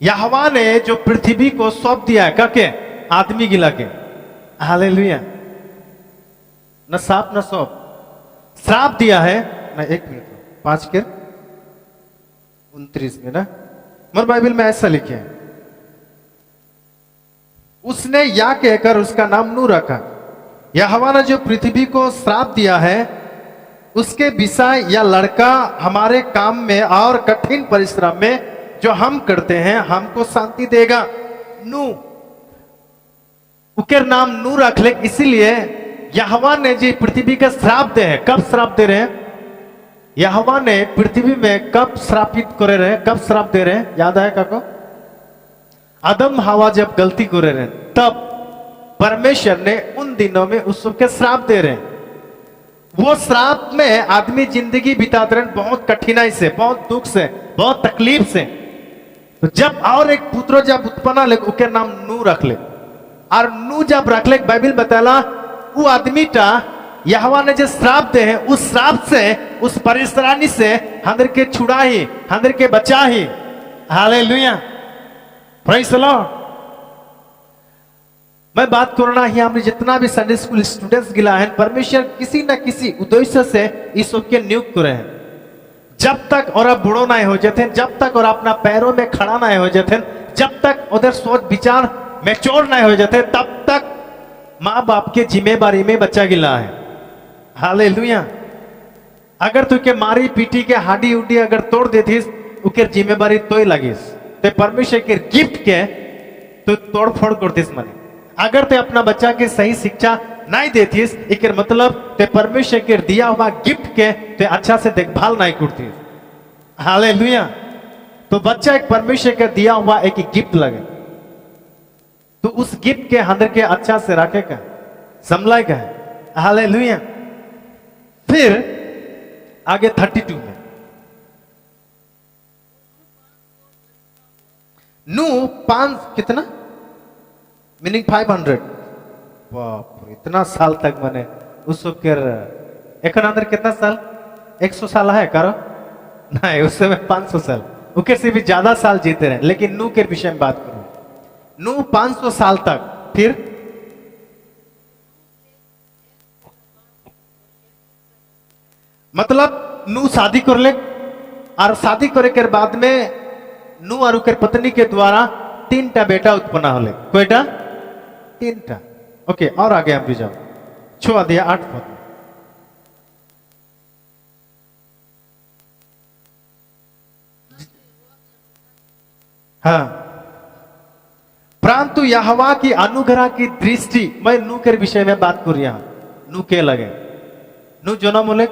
यहोवा ने जो पृथ्वी को सौंप दिया है के आदमी गिला के, हालेलुया, न सांप न सौंप, श्राप दिया है ना। 1 मिनट 5:29 में ना, मेरे बाइबल में ऐसा लिखे है, उसने या कहकर उसका नाम नू रखा। यहोवा ने जो पृथ्वी को श्राप दिया है उसके विषय या लड़का हमारे काम में और कठिन परिश्रम में जो हम करते हैं हमको शांति देगा। नू उकेर नाम नू रख ले, इसीलिए यहोवा ने जो पृथ्वी का श्राप दे है। कब श्राप दे रहे हैं? यहोवा ने पृथ्वी में कब श्रापित करे रहे, कब श्राप दे रहे हैं? याद है काको? आदम हवा जब गलती करे रहे तब परमेश्वर ने उन दिनों में उस सबके श्राप दे रहे हैं। वो श्राप में आदमी जिंदगी बिताते रहे बहुत कठिनाई से, बहुत दुख से, बहुत तकलीफ से। तो जब और एक पुत्र जब उत्पन्न ले उसके नाम नू रख ले, और नू जब रख ले बाइबल बताला वो आदमी टा यहोवा ने जो श्राप दे है उस श्राप से, उस परेशानी से हंदर के छुड़ा ही, हंदर के बचा ही। Hallelujah, praise the Lord. मैं बात करना ही, हमने जितना भी संडे स्कूल स्टूडेंट्स गिला है, परमेश्वर किसी न किसी उद्देश्य से इस सबके नियुक्त करे हैं। जब तक और आप बूढ़ो ना हो जाते, जब तक और अपना पैरों में खड़ा ना हो जाते, जब तक उधर सोच विचार मैच्योर ना हो जाते, तब तक माँ बाप के जिम्मेदारी में बच्चा गिला है। हालेलुया। अगर तू के मारी पीटी के हाडी उडी अगर तोड़ देतीस उके जिम्मेदारी तो ही लगिस, ते परमेश्वर के गिफ्ट के तो तोड़ फोड़ करतीस मने। अगर ते अपना बच्चा के सही शिक्षा नहीं देतीस, एक मतलब ते परमेश्वर के दिया हुआ गिफ्ट के ते अच्छा से देखभाल नहीं करतीस। हालेलुया। तो बच्चा एक परमेश्वर के दिया हुआ एक गिफ्ट लगे, तो उस गिफ्ट के अंदर के अच्छा से रखे का, संभलाए का है। हालेलुया। फिर आगे 32 में नू 5 कितना मीनिंग 500, बाप रे, इतना साल तक मैंने उस के एक अंदर कितना साल, 100 साल है करो नहीं, उस समय 500 साल, उके से भी ज्यादा साल जीते रहे। लेकिन नू के विषय में बात करूं, नू 500 साल तक, फिर मतलब नू शादी कर ले, और शादी करे के बाद में नू और उकर पत्नी के द्वारा 3टा बेटा उत्पन्न होले। कोईटा? 3टा। ओके, और आगे हम भी जाओ, 6 दिया 8 पद। हाँ, परंतु यहोवा की अनुग्रह की दृष्टि, मैं नू के विषय में बात कर रहा हूं। नू के लगे, नू जन्म होले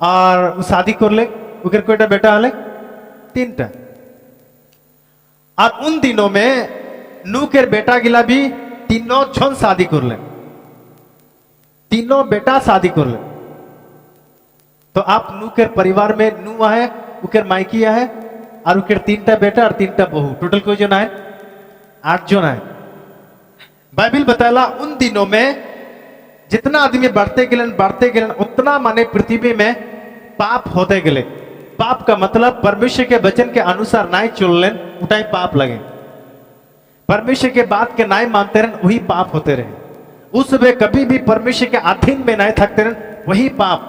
और शादी कर ले, उकर कोईटा बेटा होले 3टा। और उन दिनों में नू के बेटा गिला भी तीनों छन शादी कर ले, तीनों बेटा शादी कर ले। तो आप नू के परिवार में नू है, उकर मायकी है, और उकर 3टा बेटा और 3टा बहू, टोटल कोई जन है 8 जन है। बाइबल बताला उन दिनों में जितना आदमी बढ़ते गए उतना माने पृथ्वी में पाप होते गए। पाप का मतलब परमेश्वर के वचन के अनुसार नहीं चल लेन, उठाई पाप लगे। परमेश्वर के बात के नहीं मानते रहे, वही पाप होते रहे। उस वे कभी भी परमेश्वर के अधीन में नहीं थकते रहे, वही पाप।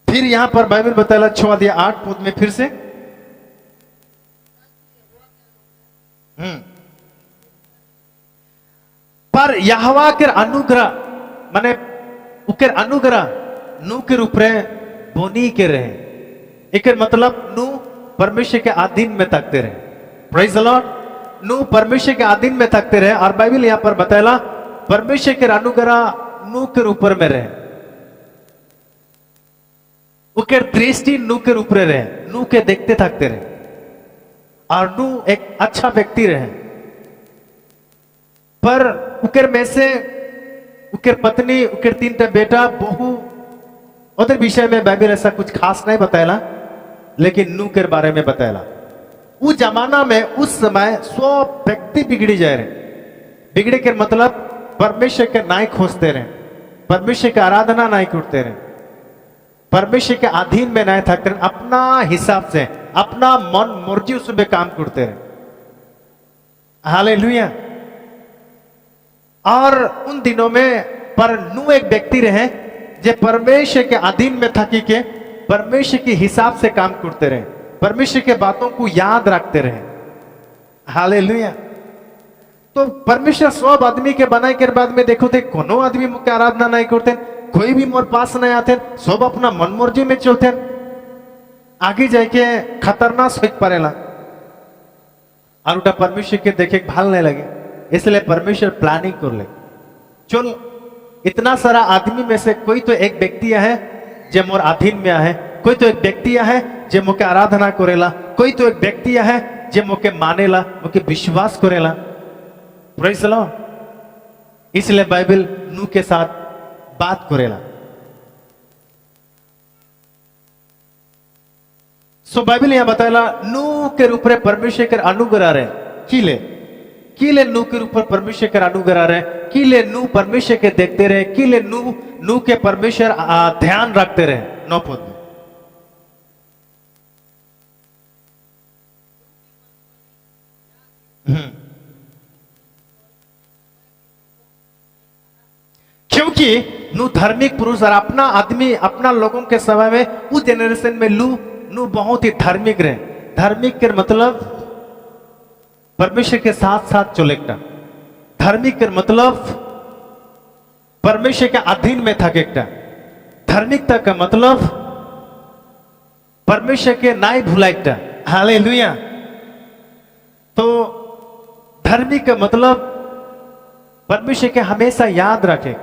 फिर यहां पर बाइबल बताला 6:8 पद में फिर से पर यहोवा के अनुग्रह माने उकर अनुग्रह नू के रूप रे बोनी के रहे। एक मतलब नू परमेश्वर के अधीन में तकते रहे। Praise the Lord. नू परमेश्वर के अधीन में तकते रहे, और बाइबल यहां पर बताला परमेश्वर के अनुग्रह नू के ऊपर में रहे, उकर दृष्टि नू के ऊपर रहे, नू के देखते थकते रहे, और नू एक अच्छा व्यक्ति रहे। पर उकर में से उकर पत्नी, उकर 3टा बेटा बहू, उधर विषय में बाइबल ऐसा कुछ खास नहीं बताया, लेकिन नू के बारे में बताया। उस जमाना में उस समय 100 व्यक्ति बिगड़ी जाए रहे। बिगड़े के मतलब परमेश्वर के नाई खोजते रहे, परमेश्वर की आराधना नहीं करते रहे, परमेश्वर के अधीन में नहीं थकते रहे, अपना हिसाब से, अपना मन मर्जी उसमें काम करते रहे। हालेलुया। और उन दिनों में पर नू एक व्यक्ति रहे जो परमेश्वर के अधीन में थकी के परमेश्वर के हिसाब से काम करते रहे, परमेश्वर के बातों को याद रखते रहे। हालेलुया। तो परमेश्वर सब आदमी के बनाए के बाद में देखो थे कोनो आदमी मुख्य आराधना नहीं करते, कोई भी मोर पास नहीं आते, सब अपना मन मर्जी में चलते, आगे जाके खतरनाक हो पड़ेला और उटा परमेश्वर के देखे भाल नहीं लगे। इसलिए परमेश्वर प्लानिंग कर ले, चल इतना सारा आदमी में से कोई तो एक व्यक्ति है जो मोर अधीन में है, कोई तो एक व्यक्ति है जो मुके आराधना करेला, कोई तो एक व्यक्ति है जो मुके मानेला, मुके विश्वास करेला। Praise the Lord. इसलिए बाइबल नू के साथ बात करेला। सो बाइबल यहां बताएला नू के ऊपर परमेश्वर के अनुग्रह रहे कीले नू के ऊपर परमेश्वर के अनुग्रह रहे, कीले नू परमेश्वर के देखते रहे, कीले नू के परमेश्वर ध्यान रखते रहे। 9 पद में क्योंकि नू धार्मिक पुरुष और अपना आदमी अपना लोगों के समय में उस जेनरेशन में नू बहुत ही धार्मिक रहे। धार्मिक के मतलब परमेश्वर के साथ साथ चलेगा। धार्मिक के मतलब परमेश्वर के अधीन में थकेगा। धार्मिकता का मतलब परमेश्वर के नाई भुलाएगा। हालेलुया। तो धार्मिक का मतलब परमेश्वर के हमेशा याद रखे।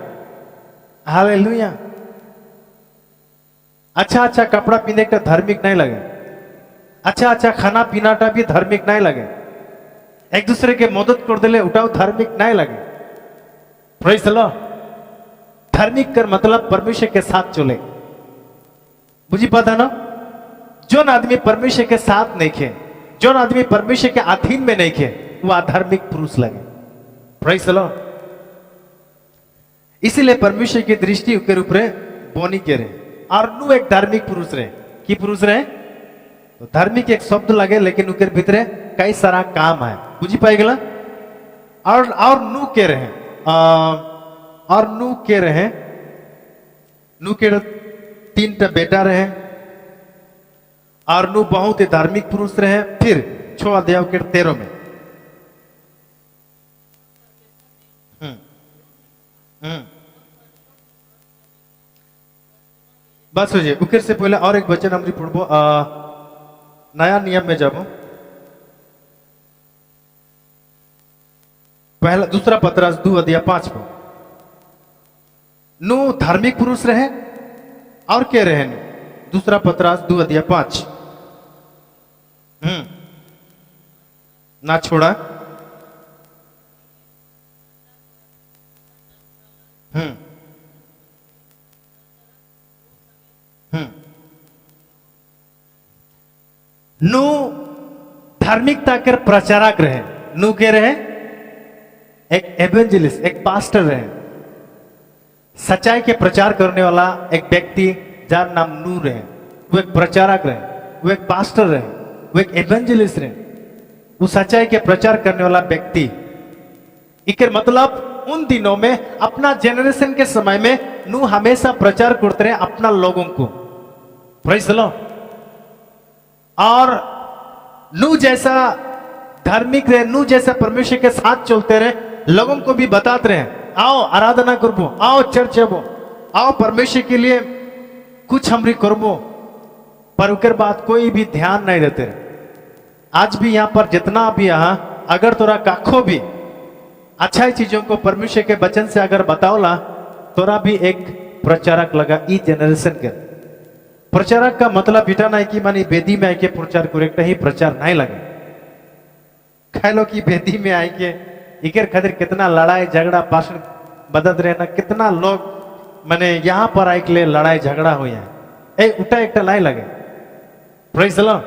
हालेलुया। अच्छा अच्छा कपड़ा पहनने का धार्मिक नहीं लगे, अच्छा अच्छा खाना पीना का भी धार्मिक नहीं लगे, एक दूसरे के मदद कर दिले उठाओ धार्मिक नहीं लगे। Praise the Lord. धार्मिक कर मतलब परमेश्वर के साथ चले। बुझी पाता ना? जो आदमी परमेश्वर के साथ नहीं खे, जो आदमी परमेश्वर के अधीन में नहीं खे, वो अधार्मिक पुरुष लगे। Praise the Lord. इसीलिए परमेश्वर की दृष्टि के ऊपर बोनी के रहे और नू एक धार्मिक पुरुष रहे। की पुरुष रहे? तो धार्मिक एक शब्द लगे लेकिन उनके भीतर कई सारा काम है। बुझी पाएगा? और नू के रहे और नू के रहे, नू के 3 बेटा रहे और नू बहुत ही धार्मिक पुरुष रहे। फिर 6 अध्याय के 13 में बस हो जाए। उकेर से पहले और एक वचन हम पढ़बो, नया नियम में जाबो। पहला दूसरा पतरस 2 अध्याय 5 को नू धार्मिक पुरुष रहे और क्या रहे? दूसरा पतरस 2 अध्याय 5 ना छोड़ा। नू धार्मिकता के प्रचारक रहे। नू के रहे एक एवेंजलिस्ट, एक पास्टर रहे, सच्चाई के प्रचार करने वाला एक व्यक्ति जार नाम नू रहे। वो एक प्रचारक रहे, वो एक पास्टर रहे, वो एक एवेंजलिस्ट रहे, वो सच्चाई के प्रचार करने वाला व्यक्ति। इके मतलब उन दिनों में अपना जेनरेशन के समय में नू हमेशा प्रचार करते रहे अपना लोगों को। Praise the Lord. और नू जैसा धार्मिक रहे, नू जैसा परमेश्वर के साथ चलते रहे, लोगों को भी बताते रहे आओ आराधना करबो, आओ चर्च जाबो, आओ परमेश्वर के लिए कुछ हमरी करबो। पर उकर बाद कोई भी ध्यान नहीं देते रहे। आज भी यहाँ पर जितना भी यहाँ अगर तोरा काखो भी अच्छा चीजों को परमेश्वर के वचन से अगर बताओला, तोरा भी एक प्रचारक लगा। ई जेनरेशन के प्रचारक का मतलब बेटा नहीं कि मानी वेदी में आके प्रचार करे, कहीं प्रचार नहीं लगे। कह लो कि वेदी में आके इकर खातिर कितना लड़ाई झगड़ा भाषण बदल रहे ना, कितना लोग माने यहाँ पर आए के लिए लड़ाई झगड़ा हो जाए, उठा एक लाई लगे। Praise the Lord.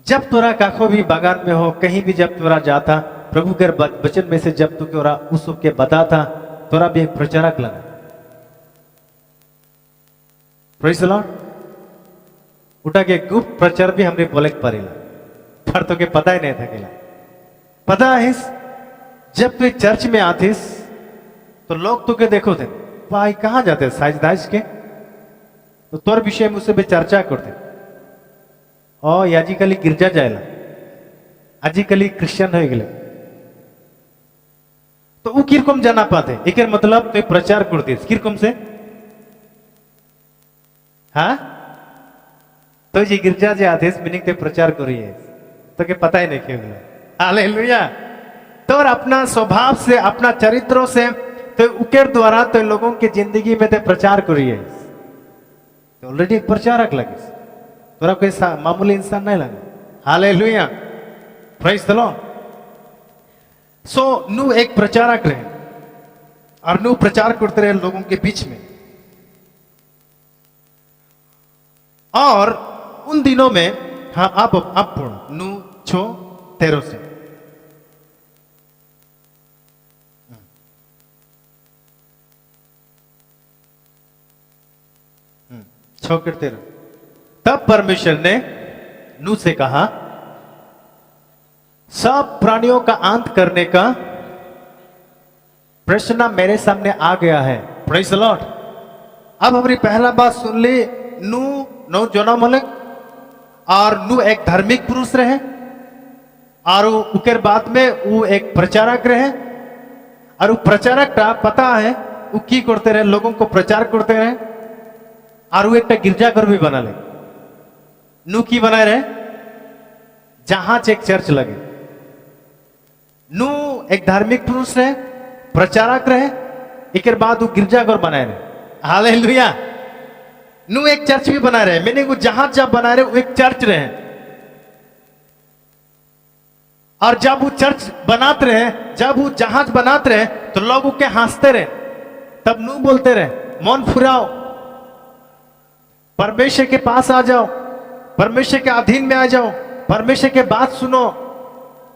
जब तोरा काखो भी बागान में हो, कहीं भी जब तोरा जाता प्रभु के वचन में से जब तू तोरा उस के बताता, तोरा भी एक प्रचारक लगा। Praise the Lord. उठा के गुप्त प्रचार भी हमने बोले पारिला पर तो के पता ही नहीं था केला पता है जब तू चर्च में आतीस तो लोग तुके देखो थे भाई कहाँ जाते साइज दाइज के तो तोर विषय मुझसे भी चर्चा करते ओ आजिकली गिरजा जाएला आजिकली क्रिश्चियन हो गए तो वो किरकम जाना पाते एक मतलब तो प्रचार करती किरकम से हाँ तो जी गिरजा जे आते मीनिंग ते प्रचार करिए तो के पता ही नहीं क्यों हालेलुया तो और अपना स्वभाव से अपना चरित्रों से तो उकेर द्वारा तो लोगों की जिंदगी में ते प्रचार करिए तो ऑलरेडी एक प्रचारक लगे तोरा कोई मामूली इंसान नहीं लगे हालेलुया प्रेज द लॉर्ड सो नू एक प्रचारक रहे और नू प्रचार करते रहे लोगों के बीच में और उन दिनों में हाँ आप पूर्ण नू छो 13 से छो के 13 तब परमेश्वर ने नू से कहा सब प्राणियों का अंत करने का प्रश्न मेरे सामने आ गया है प्रेज़ द लॉर्ड अब हमारी पहला बात सुन ली नू नो जोना मलिक और नू एक धार्मिक पुरुष रहे और उकेर बाद में वो एक प्रचारक रहे और वो प्रचारक का पता है वो की करते रहे लोगों को प्रचार करते रहे और वो एक गिरजाघर भी बना ले नू की बनाए रहे जहां एक चर्च लगे नू एक धार्मिक पुरुष रहे प्रचारक रहे एक बाद वो गिरजाघर बनाए रहे हालेलुया नू एक चर्च भी बना रहे मैंने वो जहाज जब बना रहे वो एक चर्च रहे और जब वो चर्च बनाते रहे जब वो जहाज बनाते रहे तो लोग के हंसते रहे तब नू बोलते रहे मन फुराओ परमेश्वर के पास आ जाओ परमेश्वर के अधीन में आ जाओ परमेश्वर के बात सुनो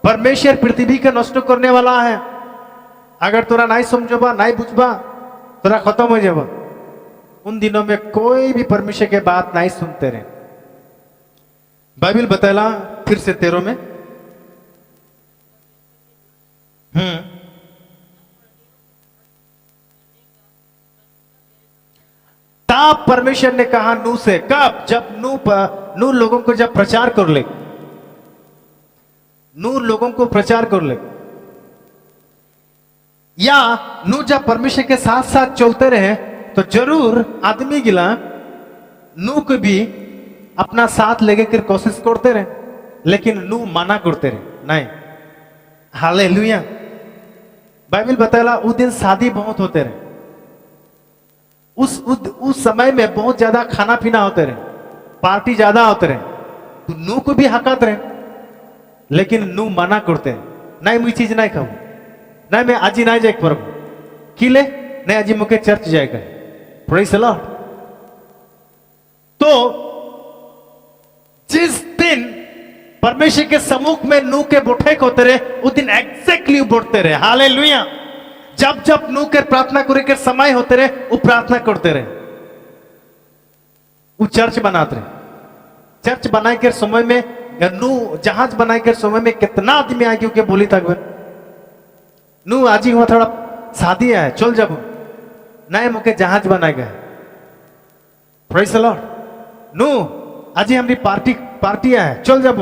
परमेश्वर पृथ्वी के नष्ट करने वाला है अगर तोरा नहीं समझोबा नहीं बुझबा तोरा खत्म हो जाबा उन दिनों में कोई भी परमेश्वर के बात नहीं सुनते रहे बाइबल बताला फिर से 13 में तब परमेश्वर ने कहा नू से कब जब नू लोगों को जब प्रचार कर ले नू लोगों को प्रचार कर ले या नू जब परमेश्वर के साथ साथ चलते रहे तो जरूर आदमी गिला नू को भी अपना साथ लेके कर कोशिश करते रहे लेकिन नू मना करते रहे नहीं हालेलुया बाइबल बताला उस दिन शादी बहुत होते रहे उस समय में बहुत ज्यादा खाना पीना होते रहे पार्टी ज्यादा होते रहे तो नू को भी हकत रहे लेकिन नू मना करते नहीं मुझे चीज नहीं खाऊ नहीं मैं आज ही नहीं जाए प्रभु किले नहीं आज मुके चर्च जाएगा प्रेज़ द लॉर्ड तो जिस दिन परमेश्वर के सम्मुख में नू के बोठे होते रहे उस दिन एग्जैक्टली बोलते रहे हालेलुया जब जब नू के प्रार्थना करे के समय होते रहे वो प्रार्थना करते रहे वो चर्च बनाते रहे चर्च बनाए के समय में नू जहाज बनाए के समय में कितना आदमी आए क्योंकि बोली तक नू आज ही हुआ थोड़ा शादी है चल जब नए मुके जहाज बनाए गए प्रेज़ द लॉर्ड नू आज ही हमारी पार्टी है चल जब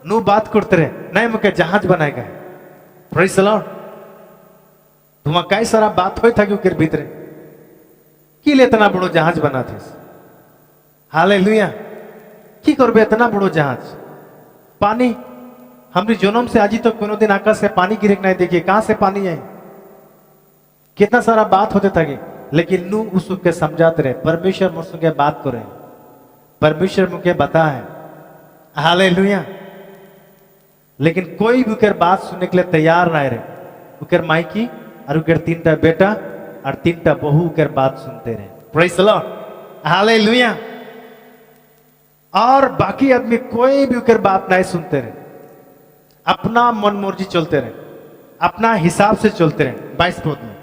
नू बात करते रहे नए मुके जहाज बनाए गए प्रेज़ द लॉर्ड तुम्हारा कई सारा बात हो था क्योंकि भीतर कि ले इतना बड़ो जहाज बनाते हालेलुया की करबे इतना बड़ो जहाज पानी हमारी जन्म से आज ही तो कोनो दिन आकाश से पानी गिरे नहीं देखिए कहां से पानी है कितना सारा बात होते था लेकिन नू उस के समझाते रहे परमेश्वर मुझसे के बात करे परमेश्वर मुझे बता है हालेलुया लेकिन कोई भी उकर बात सुनने के लिए तैयार ना रहे उकर माइकी और उकर 3टा बेटा और 3टा बहू उकर बात सुनते रहे प्रेज़ द लॉर्ड हालेलुया और बाकी आदमी कोई भी उकर बात नहीं सुनते रहे अपना मन मर्जी चलते रहे अपना हिसाब से चलते रहे 22 पद में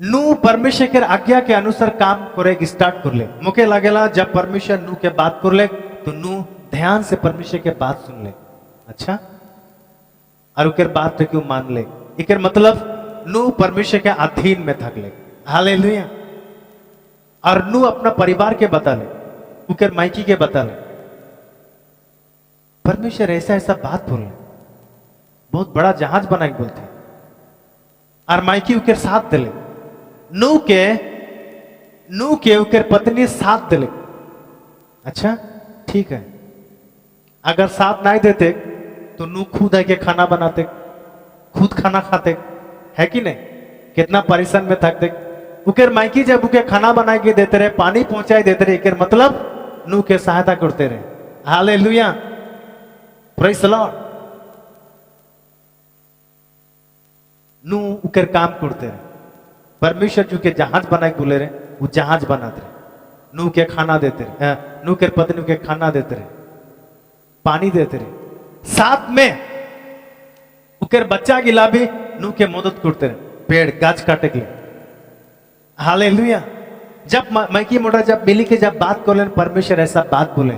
नू परमेश्वर के आज्ञा के अनुसार काम करे स्टार्ट कर ले। मुके लागेला जब परमेश्वर नू के बात कर ले तो नू ध्यान से परमेश्वर के बात सुन ले। अच्छा, और उकर बात तो क्यों मान ले, इकर मतलब नू परमेश्वर के अधीन में थक ले। हालेलुया। और नू अपना परिवार के बता ले, उकर माइकी के बता ले, परमेश्वर ऐसा ऐसा बात बोले, बहुत बड़ा जहाज बनाए बोलते, और माइकी उकर साथ दिले। नू के उकर पत्नी साथ दिले। अच्छा ठीक है, अगर साथ नहीं देते तो नू खुद है के खाना बनाते, खुद खाना खाते, है कि नहीं? कितना परेशान में थकते। उकर माइकी जब उके खाना बना के देते रहे, पानी पहुंचाई देते रहे, इकर मतलब नू के सहायता करते रहे। Hallelujah, praise the Lord. नू उकर काम करते रहे। परमेश्वर जो के जहाज बनाए बोले रहे, वो जहाज बनाते रहे। नू के खाना देते रहे, नू के पत्नी के खाना देते रहे, पानी देते रहे, साथ में उकर बच्चा गिला भी नू के मदद करते रहे, पेड़ गाछ काटे के। हालेलुया। जब माइकी मोटा जब मिली के जब बात कर ले, परमेश्वर ऐसा बात बोले,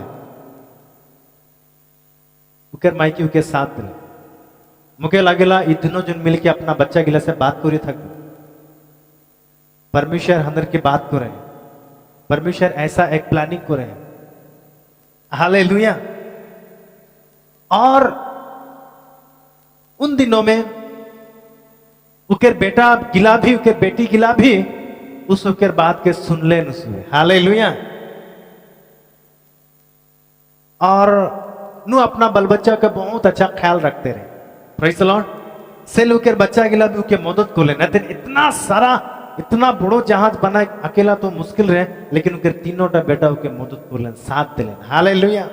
उकर माइकी उके साथ दिले। मुके लागेला इ दोनों जन मिलके अपना बच्चा गिला से बात करी थक। परमेश्वर अंदर की बात को रहे, परमेश्वर ऐसा एक प्लानिंग को रहे। हालेलुया। और उन दिनों में उकर बेटा गिला भी, उकर बेटी गिला भी उस उकर बात के सुन ले न सुने। हालेलुया। और नु अपना बल बच्चा का बहुत अच्छा ख्याल रखते रहे। Praise the Lord. से लोग बच्चा गिला भी उके मदद को ले, नहीं इतना सारा इतना बड़ो जहाज बनाए अकेला तो मुश्किल रहे, लेकिन उनके तीनों बेटा उनके मदद कर लें, साथ दे लें। हालेलुया।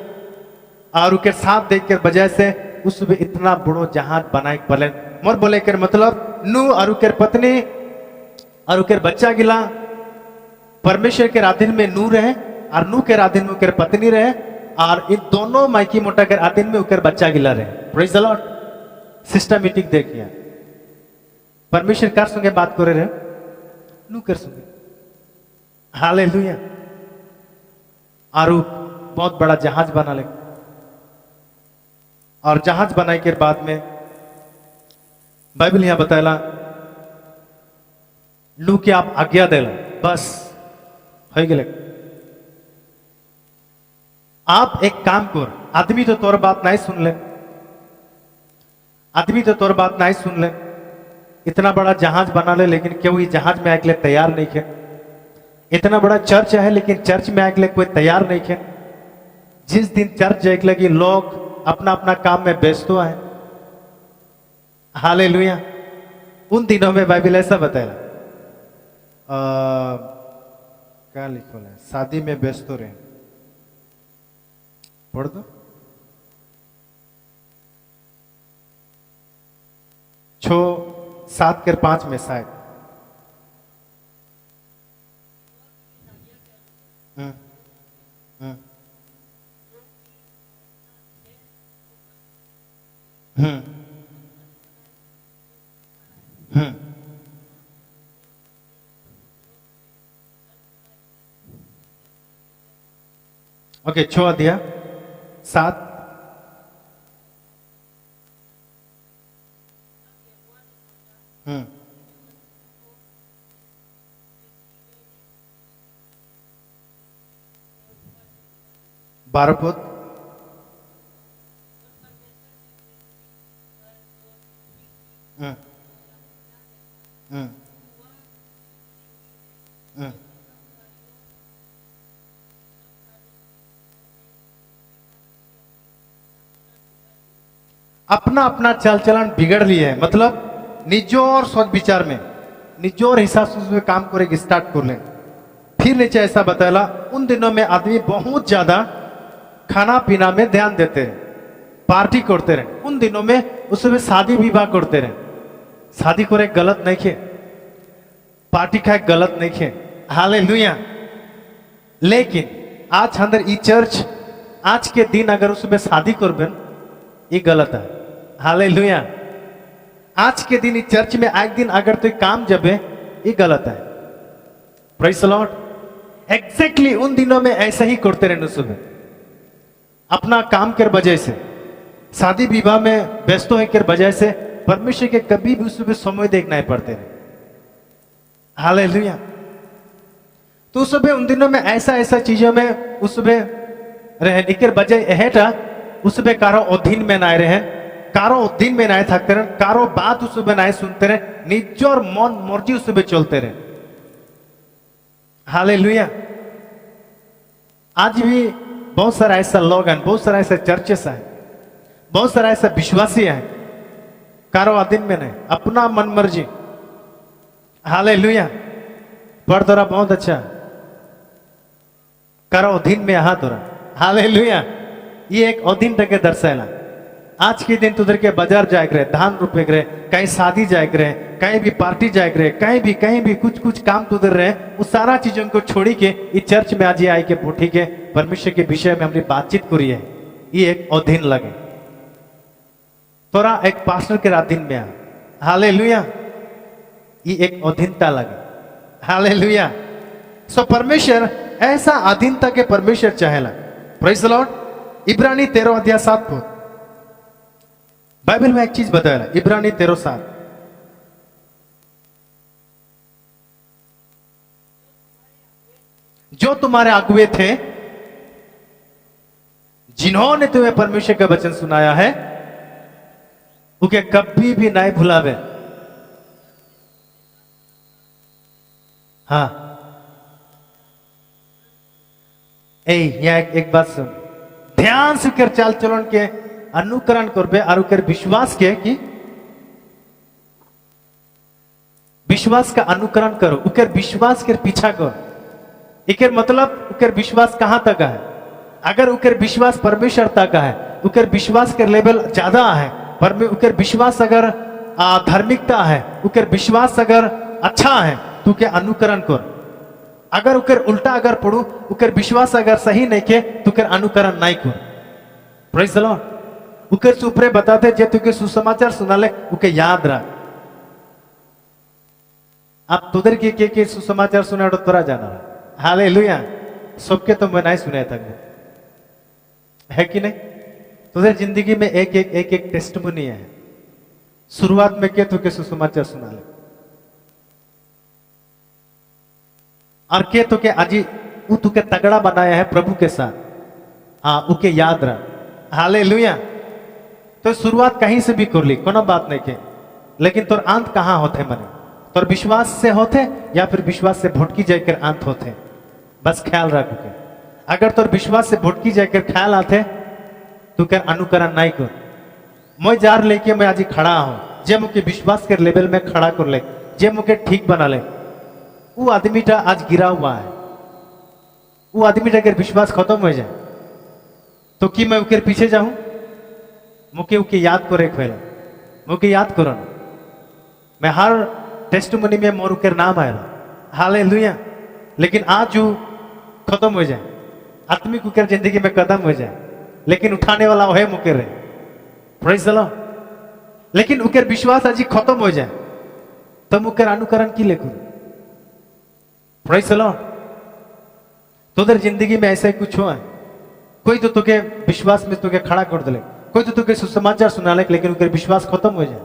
और उनके साथ देख कर बजाय से उस इतना बड़ो जहाज बनाए पले मोर बोले कर मतलब नू और उनके पत्नी और उनके बच्चा गिला परमेश्वर के अधीन में नू रहे, और नू के अधीन में उनके पत्नी रहे, और इन दोनों माइकी मोटा के अधीन में उनके बच्चा गिला रहे। Praise the Lord. सिस्टमेटिक देखिए, परमेश्वर कर संगे बात करे रहे, नू कर सुने। हालेलुया। और बहुत बड़ा जहाज बना ले, और जहाज बनाए के बाद में बाइबल यहां बताया लू के आप आज्ञा दे बस हो गए। आप एक काम कर, आदमी तो तोर बात नहीं सुन ले, आदमी तो तोर बात नहीं सुन ले, इतना बड़ा जहाज बना ले, लेकिन क्यों ये जहाज में आए के लिए तैयार नहीं है। इतना बड़ा चर्च है, लेकिन चर्च में आए के लिए कोई तैयार नहीं है। जिस दिन चर्च जाए के लगी लोग अपना अपना काम में व्यस्त है। हालेलुया। उन दिनों में बाइबल ऐसा बताया, क्या लिखो है, शादी में व्यस्त रहे, पढ़ दो। 6:7-5 में शायद। हम्म हम्म हम्म हम्म ओके, 6:7। हम्म 12 पद। हम्म हम्म हम्म अपना अपना चाल चलन बिगड़ लिया है, मतलब निजोर सोच विचार में निजोर हिसाब से उसमें काम करेगी स्टार्ट कर ले। फिर नीचे ऐसा बताया, उन दिनों में आदमी बहुत ज्यादा खाना पीना में ध्यान देते रहे, पार्टी करते रहे। उन दिनों में उसमें शादी विवाह करते रहे। शादी करे गलत नहीं खे, पार्टी खाए गलत नहीं खे। हालेलुया। लेकिन आज अंदर ई चर्च आज के दिन अगर उसमें शादी करबेन ये गलत है। हालेलुया। आज के दिन चर्च में एक दिन अगर तो काम जबे ये गलत है। Praise the Lord. एग्जैक्टली उन दिनों में ऐसा ही करते रहने सुबह अपना काम के वजह से, शादी विवाह में व्यस्त होने के वजह से परमेश्वर के कभी भी सुबह समय देखना ही पड़ते रहे। हालेलुया। तो सुबह उन दिनों में ऐसा ऐसा चीजों में उस सुबह रहने के वजह हेटा उस सुबह कारो अधीन में ना रहे, कारो अधीन में ना थकते रहे, कारो बात उस सुबह ना सुनते रहे, निज और मन मर्जी उस सुबह चलते रहे। हालेलुया। आज भी बहुत सारा ऐसा लोग हैं, बहुत सारा ऐसे चर्चेस हैं, बहुत सारा ऐसा विश्वासी हैं, कारो अधीन में नहीं, अपना मन मर्जी। हालेलुया। पढ़ तोरा बहुत अच्छा, कारो अधीन में हाथ तोरा। हालेलुया। ये एक अधीन टके दर्शाला। आज के दिन तुधर के बाजार जाए रहे, धान रुपए रहे, कहीं शादी जाए रहे, कहीं भी पार्टी जाए रहे, कहीं भी कुछ कुछ काम तुधर रहे, उस सारा चीजों को छोड़ी के इस चर्च में आज आए के पोठी के परमेश्वर के विषय में हमने बातचीत करी है। ये एक अधीन लगे, तोरा एक पास्टर के अधीन में आ। हालेलुया। ये एक अधीनता लगे। हालेलुया। सो परमेश्वर ऐसा अधीनता के परमेश्वर चाहेला। Praise the Lord. इब्रानी 13 अध्याय 7 पद बाइबल में एक चीज बताया, इब्रानी 13:7। जो तुम्हारे अगुवे थे, जिन्होंने तुम्हें परमेश्वर का वचन सुनाया है, उके कभी भी नहीं भुलावे। हाँ, यहाँ एक बात सुन, ध्यान से कर चाल चलन के अनुकरण करबे और उकर विश्वास के कि विश्वास का अनुकरण करो, उकर विश्वास के पीछा करो। इकर मतलब उकर विश्वास कहां तक है? अगर उकर विश्वास परमेश्वर तक है, उकर विश्वास के लेवल ज्यादा है, पर उकर विश्वास अगर धार्मिकता है, उकर विश्वास अगर अच्छा है तो के अनुकरण कर। अगर उकर उल्टा अगर पढ़ू, उकर विश्वास अगर सही नहीं के तो उकर अनुकरण नहीं कर। Praise the Lord. उकर से ऊपरे बताते जे तुके सुसमाचार सुनाले उके याद रख। आप तुदर के सुसमाचार सुना तो तोरा जाना। हालेलुया। सबके तो मैं नहीं सुना था, है कि नहीं? तुझे जिंदगी में एक टेस्टिमनी है। शुरुआत में के तुके सुसमाचार सुना ले और के तुके आजी वो तुके तगड़ा बनाया है प्रभु के साथ। हाँ, उके याद रख। हालेलुया। तो शुरुआत कहीं से भी कर ली, कोनो बात नहीं के, लेकिन तोर अंत कहाँ होते मने? तोर विश्वास से होते या फिर विश्वास से भटकी जाकर अंत होते? बस ख्याल रख के। अगर तोर विश्वास से भटकी जाकर ख्याल आते तो कर अनुकरण नहीं कर। मैं जार लेके मैं आज खड़ा हूं, जे मुके विश्वास के लेवल में खड़ा कर ले, जे मुके ठीक बना ले, वो आदमी टा आज गिरा हुआ है। वो आदमी टा अगर विश्वास खत्म हो जाए तो कि मैं उके पीछे जाऊं? मुके उके याद करे खेला, मुके याद करो ना। मैं हर टेस्टिमनी में मोर उके नाम आएगा। हालेलुया। लेकिन आज जो खत्म हो जाए, आत्मिक उकर जिंदगी में कदम हो जाए, लेकिन उठाने वाला वह मुके रहे। Praise the Lord. लेकिन उकर विश्वास आज खत्म हो जाए तो मुकर अनुकरण की लेखू। Praise the Lord. तुझे जिंदगी में ऐसा ही कुछ हुआ है, कोई तो तुके विश्वास में तुके खड़ा कर दे, कोई तो तुके सुसमाचार सुना ले, लेकिन उनके विश्वास खत्म हो जाए,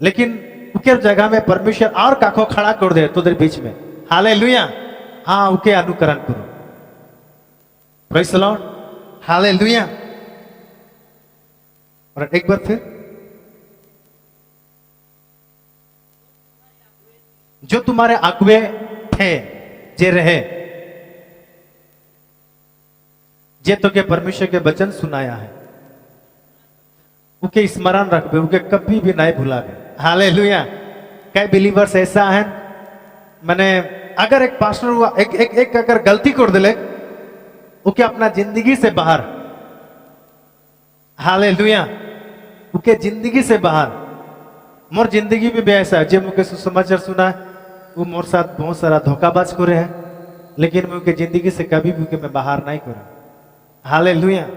लेकिन उनके जगह में परमेश्वर और काखो खड़ा कर दे तुझे बीच में। हालेलुया। हाँ, उनके अनुकरण करो। Praise the Lord. हालेलुया। और एक बार फिर, जो तुम्हारे अगुवे थे, जे रहे, जे तो के परमेश्वर के वचन सुनाया है, उके स्मरण रखबे, उके कभी भी नहीं भुलावे। हालेलुया। कई बिलीवर्स ऐसा है, मैंने अगर एक पास्टर हुआ एक अगर गलती कर दिले, उके अपना जिंदगी से बाहर, हालेलुया, उके जिंदगी से बाहर। मोर जिंदगी में भी ऐसा है, जे मुके सुसमाचार सुना वो मोर साथ बहुत सारा धोखाबाज करे हैं, लेकिन मैं उनके जिंदगी से कभी भी मैं बाहर नहीं करूं। हालेलुया।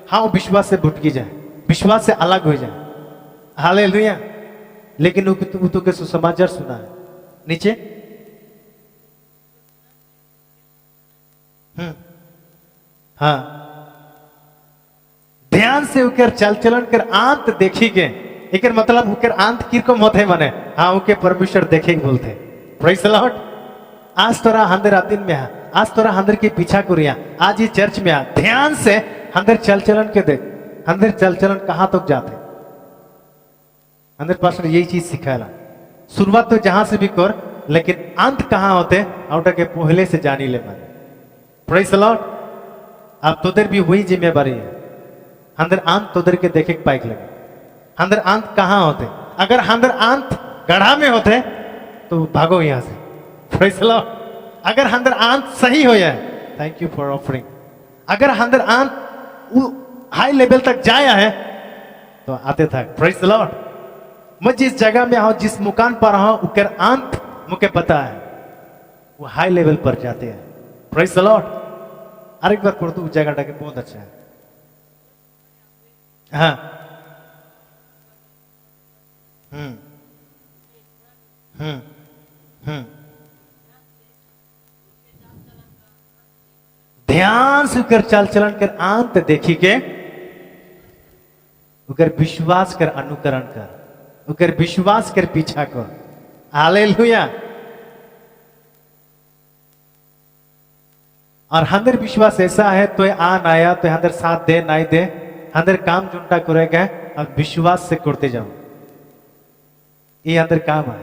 हाँ, वो विश्वास से भटकी जाए, विश्वास से अलग हो जाए। हालेलुया। लेकिन वो तो के सुसमाचार सुना है। नीचे हाँ, ध्यान से उकर चल चलन कर आंत देखी के, एक मतलब उकर आंत किरकम होते मने, हाँ उके परमेश्वर देखे बोलते। Praise the Lord. आज तोरा हंदर आदिन में है, आज तोरा हंदर के पीछा कुरिया, आज ये चर्च में आ, ध्यान से हंदर चल चलन के देख, हंदर चल चलन कहां तक जाते। हंदर पास्टर यही चीज सिखाला, शुरुआत तो जहां से भी कर, लेकिन अंत कहां होते आउटा के पहले से जानी ले मन। Praise the Lord. अब तोदर भी वही जिम्मेवारी है, हंदर अंत तोदर के देखे पाइक लगे, हंदर अंत कहां होते। अगर हंदर अंत गढ़ा में होते तो भागो यहां से। Praise the Lord. अगर हंदर अंत सही हो जाए, थैंक यू फॉर ऑफरिंग, अगर हंदर अंत हाई लेवल तक जाया है तो आते था। Praise the Lord. मैं जिस जगह में हूं, जिस मुकाम पर हूं, उकर अंत मुझे पता है, वो हाई लेवल पर जाते हैं। Praise the Lord. अरे एक बार पढ़ दो उस जगह के, बहुत अच्छा है। हाँ, हम्म हम्म हम्म ध्यान से कर चल चलन कर अंत देखी के, उकर विश्वास कर अनुकरण कर, उकर विश्वास कर पीछा कर। हालेलुया। और हंदर विश्वास ऐसा है, तो आन आया तो हंदर साथ दे नहीं दे, हंदर काम जुंटा करेगा, अब विश्वास से करते जाओ, ये अंदर काम है।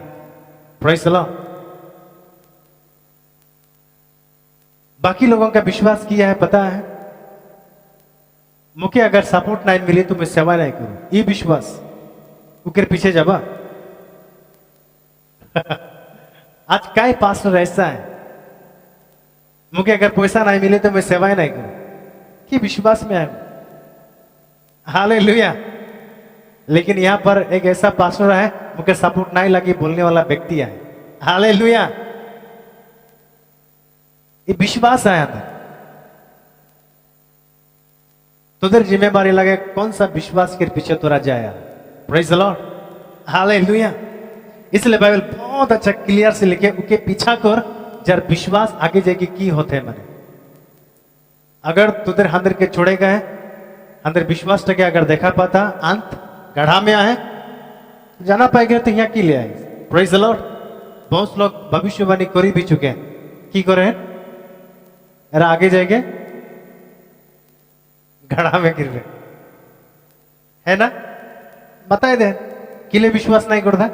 Praise the Lord. बाकी लोगों का विश्वास किया है, पता है मुझे अगर सपोर्ट नहीं मिली तो मैं सेवा नहीं करूं, ये विश्वास उकर पीछे जाबा। आज कई पास्टर ऐसा है, मुझे अगर पैसा नहीं मिले तो मैं सेवा नहीं करूं, कि विश्वास में आया। हालेलुया। लेकिन यहां पर एक ऐसा पास्टर है, मुझे सपोर्ट नहीं लगी बोलने वाला व्यक्ति है। हालेलुया। ये विश्वास है अंदर, तो उधर जिम्मेवारी लगे कौन सा विश्वास के पीछे तोरा जाया। Praise the Lord. हालेलुया। इसलिए बाइबल बहुत अच्छा क्लियर से लिखे, उनके पीछा कर जर विश्वास आगे जाके की होते हैं मने। अगर तुदर हंदर के छोड़े गए, अंदर विश्वास टके अगर देखा पाता अंत गढ़ा में आए, जाना पाएगा तो यहाँ की ले आए। Praise the Lord. बहुत लोग भविष्यवाणी करी भी चुके हैं, की करे अरे आगे जाएंगे घड़ा में गिर गए, है ना, बताए दे किले विश्वास नहीं करता।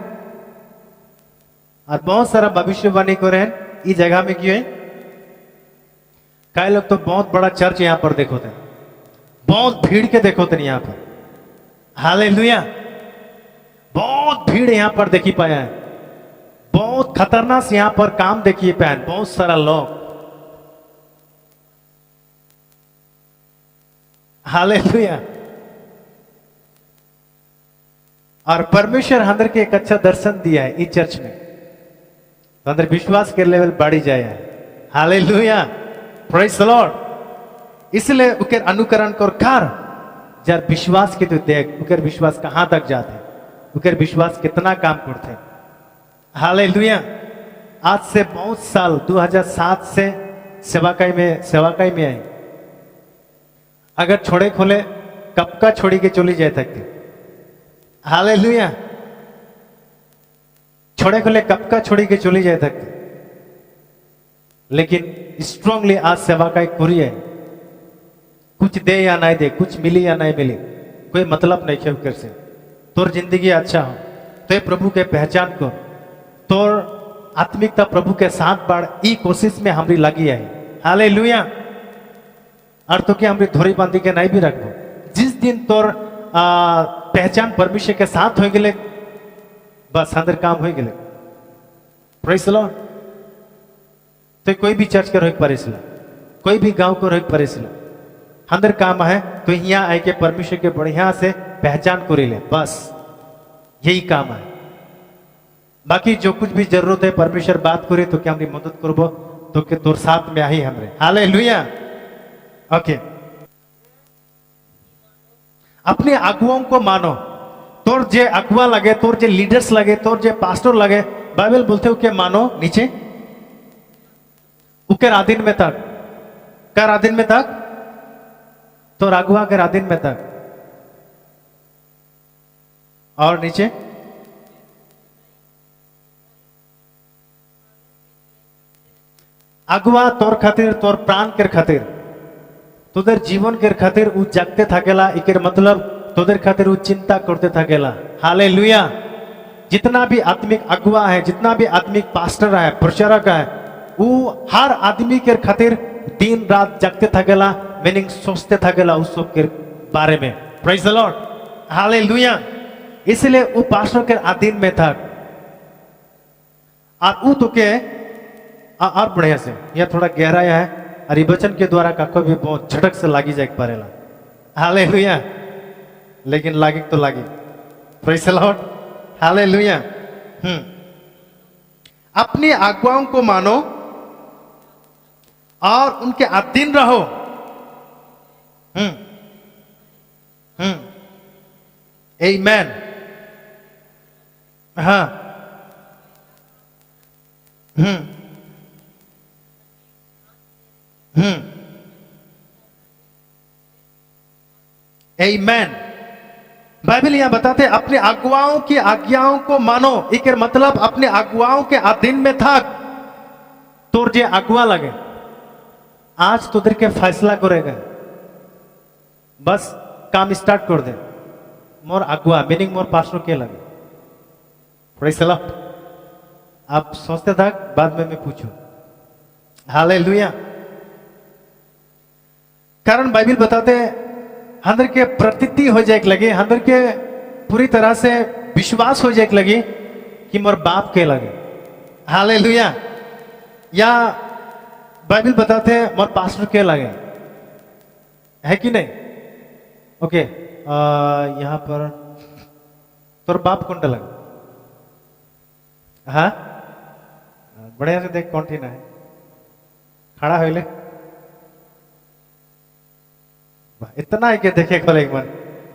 और बहुत सारा भविष्यवाणी करे इस जगह में क्यों है। कई लोग तो बहुत बड़ा चर्च यहां पर देखो थे, बहुत भीड़ के देखो थे यहां पर। हालेलुया। बहुत भीड़ यहां पर देखी पाया है, बहुत खतरनाक यहां पर काम देखिए पाया, बहुत सारा लोग। हालेलुया। और परमेश्वर अंदर के एक अच्छा दर्शन दिया है इस चर्च में, तो अंदर विश्वास के लेवल बढ़ी जाए है। हालेलुया। Praise the Lord. इसलिए उकर अनुकरण कर कर जब विश्वास के तो देख उकर विश्वास कहां तक जाते, उकर विश्वास कितना काम करते। हालेलुया। आज से बहुत साल 2007 से सेवाकाई में आए, अगर छोड़े खोले कब का छोड़ी के चली जाए सकते। हालेलुया। छोड़े खोले कब का छोड़ी के चली जाए सकते, लेकिन स्ट्रांगली आज सेवा का एक है, कुछ दे या नहीं दे, कुछ मिली या नहीं मिली, कोई मतलब नहीं है से। तोर जिंदगी अच्छा हो तो प्रभु के पहचान को, तोर आत्मिकता प्रभु के साथ बाढ़ ई कोशिश में हमारी लगी है। हालेलुया। और तो क्या हमारी धोरी बांधी के नहीं भी रखो, जिस दिन तोर पहचान परमेश्वर के साथ हो गए, बस अंदर काम हो गए। Praise the Lord. तो कोई भी चर्च के रोक परेसला, कोई भी गांव को रोक परेसला, अंदर काम है तो यहाँ आके परमेश्वर के बढ़िया से पहचान को ले, बस यही काम है। बाकी जो कुछ भी जरूरत है परमेश्वर बात करे तो क्या हमारी मदद करबो, तो के तोर साथ में आई हमरे। हालेलुया। ओके। अपने अगुओं को मानो, तोर जे अगुआ लगे, तोर जे लीडर्स लगे, तोर जे पास्टर लगे, बाइबल बोलते हो के मानो नीचे उके आधीन में तक, कर अधीन में तक तो अगुआ के अधीन में तक और नीचे अगुआ तोर खातिर तोर प्राण के खातिर तोदेर जीवन के खातिर उ जागते थकेला इकर मतलब तोदेर खातिर उ चिंता करते थकेला। हालेलुया। जितना भी आत्मिक अगुआ है, जितना भी आत्मिक पास्टर है, प्रचारक है, वो हर आदमी के खातिर दिन रात जागते थकेला, मीनिंग सोचते थकेला उस सब के बारे में। Praise the Lord. हालेलुया। इसलिए वो पास्टर के अधीन में था और वो तो के और बढ़िया से यह थोड़ा गहराया है और ये वचन के द्वारा काको भी बहुत झटक से लागी जाए पारेला। हालेलुया। लेकिन लागी तो लागी। Praise the Lord. हालेलुया। अपनी आज्ञाओं को मानो और उनके अधीन रहो। आमीन। हाँ। आमीन। बाइबल यहां बताते हैं अपने अगुवाओं की आज्ञाओं को मानो। एक मतलब अपने अगुवाओं के अधीन में थक तोर जे अगुआ लगे आज तुदर के फैसला करेगा। बस काम स्टार्ट कर दे। मोर अगुआ मीनिंग मोर पास्टर के लगे। Praise the Lord. आप सोचते थक बाद में मैं पूछूं। हालेलुया। कारण बाइबल बताते हैं अंदर के प्रतीति हो जाए लगे, अंदर के पूरी तरह से विश्वास हो जाए लगे कि मोर बाप के लगे। हालेलुया। या बाइबल बताते हैं मोर पास्टर के लगे, है कि नहीं? ओके। यहां पर तोर बाप कौन लगे? हाँ बढ़िया से देख कौन थी ना है खड़ा हो ले। इतना है कि देखे खोले एक बार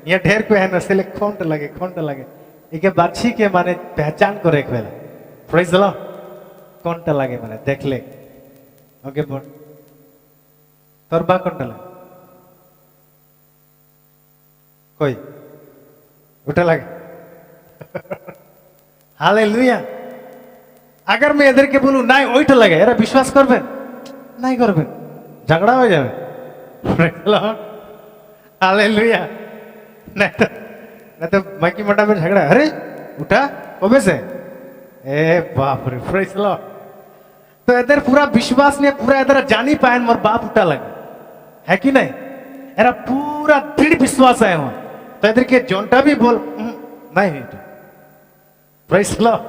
ये ढेर को है ना से खोंट लगे एक बाछी के माने पहचान को रेख वेला। Praise the Lord. कौन लगे माने देख ले। ओके बोल तोर बा कौन लगे? कोई उठा लगे। हालेलुया। अगर मैं इधर के बोलूं नहीं ओइठ लगे अरे विश्वास करबे नहीं करबे झगड़ा हो जाए। Praise the Lord. हालेलुया। नहीं तो माइकी मटा में झगड़ा अरे उठा कबे से ए बाप रे। Praise the Lord. तो इधर पूरा विश्वास नहीं पूरा इधर जानी पाए मोर बाप उठा लगे, है कि नहीं? एरा पूरा दृढ़ विश्वास है वहां तो इधर के जोंटा भी बोल नहीं। Praise the Lord.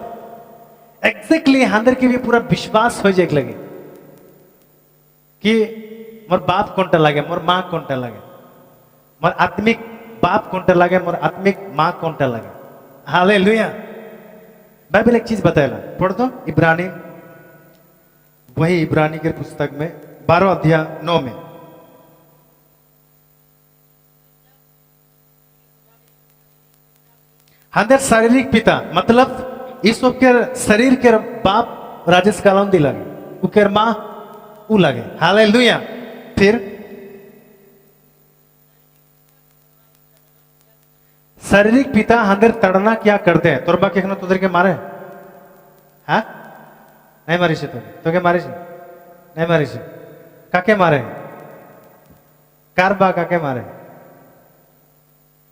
एग्जैक्टली अंदर के भी पूरा विश्वास हो जाए लगे कि मोर बाप कौन लगे, मोर माँ कौन लगे, मोर आत्मिक बाप कौन लगे, मोर आत्मिक माँ कौन लगे। हालेलुया। बाइबल एक चीज बताएला पढ़ दो इब्रानी, वही इब्रानी के पुस्तक में 12 अध्याय 9 में। अंदर शारीरिक पिता मतलब ईसो के शरीर के बाप राजेश कालौंदी लगे, उकेर माँ उ लगे। हालेलुया। फिर शारीरिक पिता अंदर तड़ना क्या करते हैं? तोर बा के तुदर के मारे हाँ नहीं मारी से तो के मारी से नहीं मारी से काके मारे कार बा काके मारे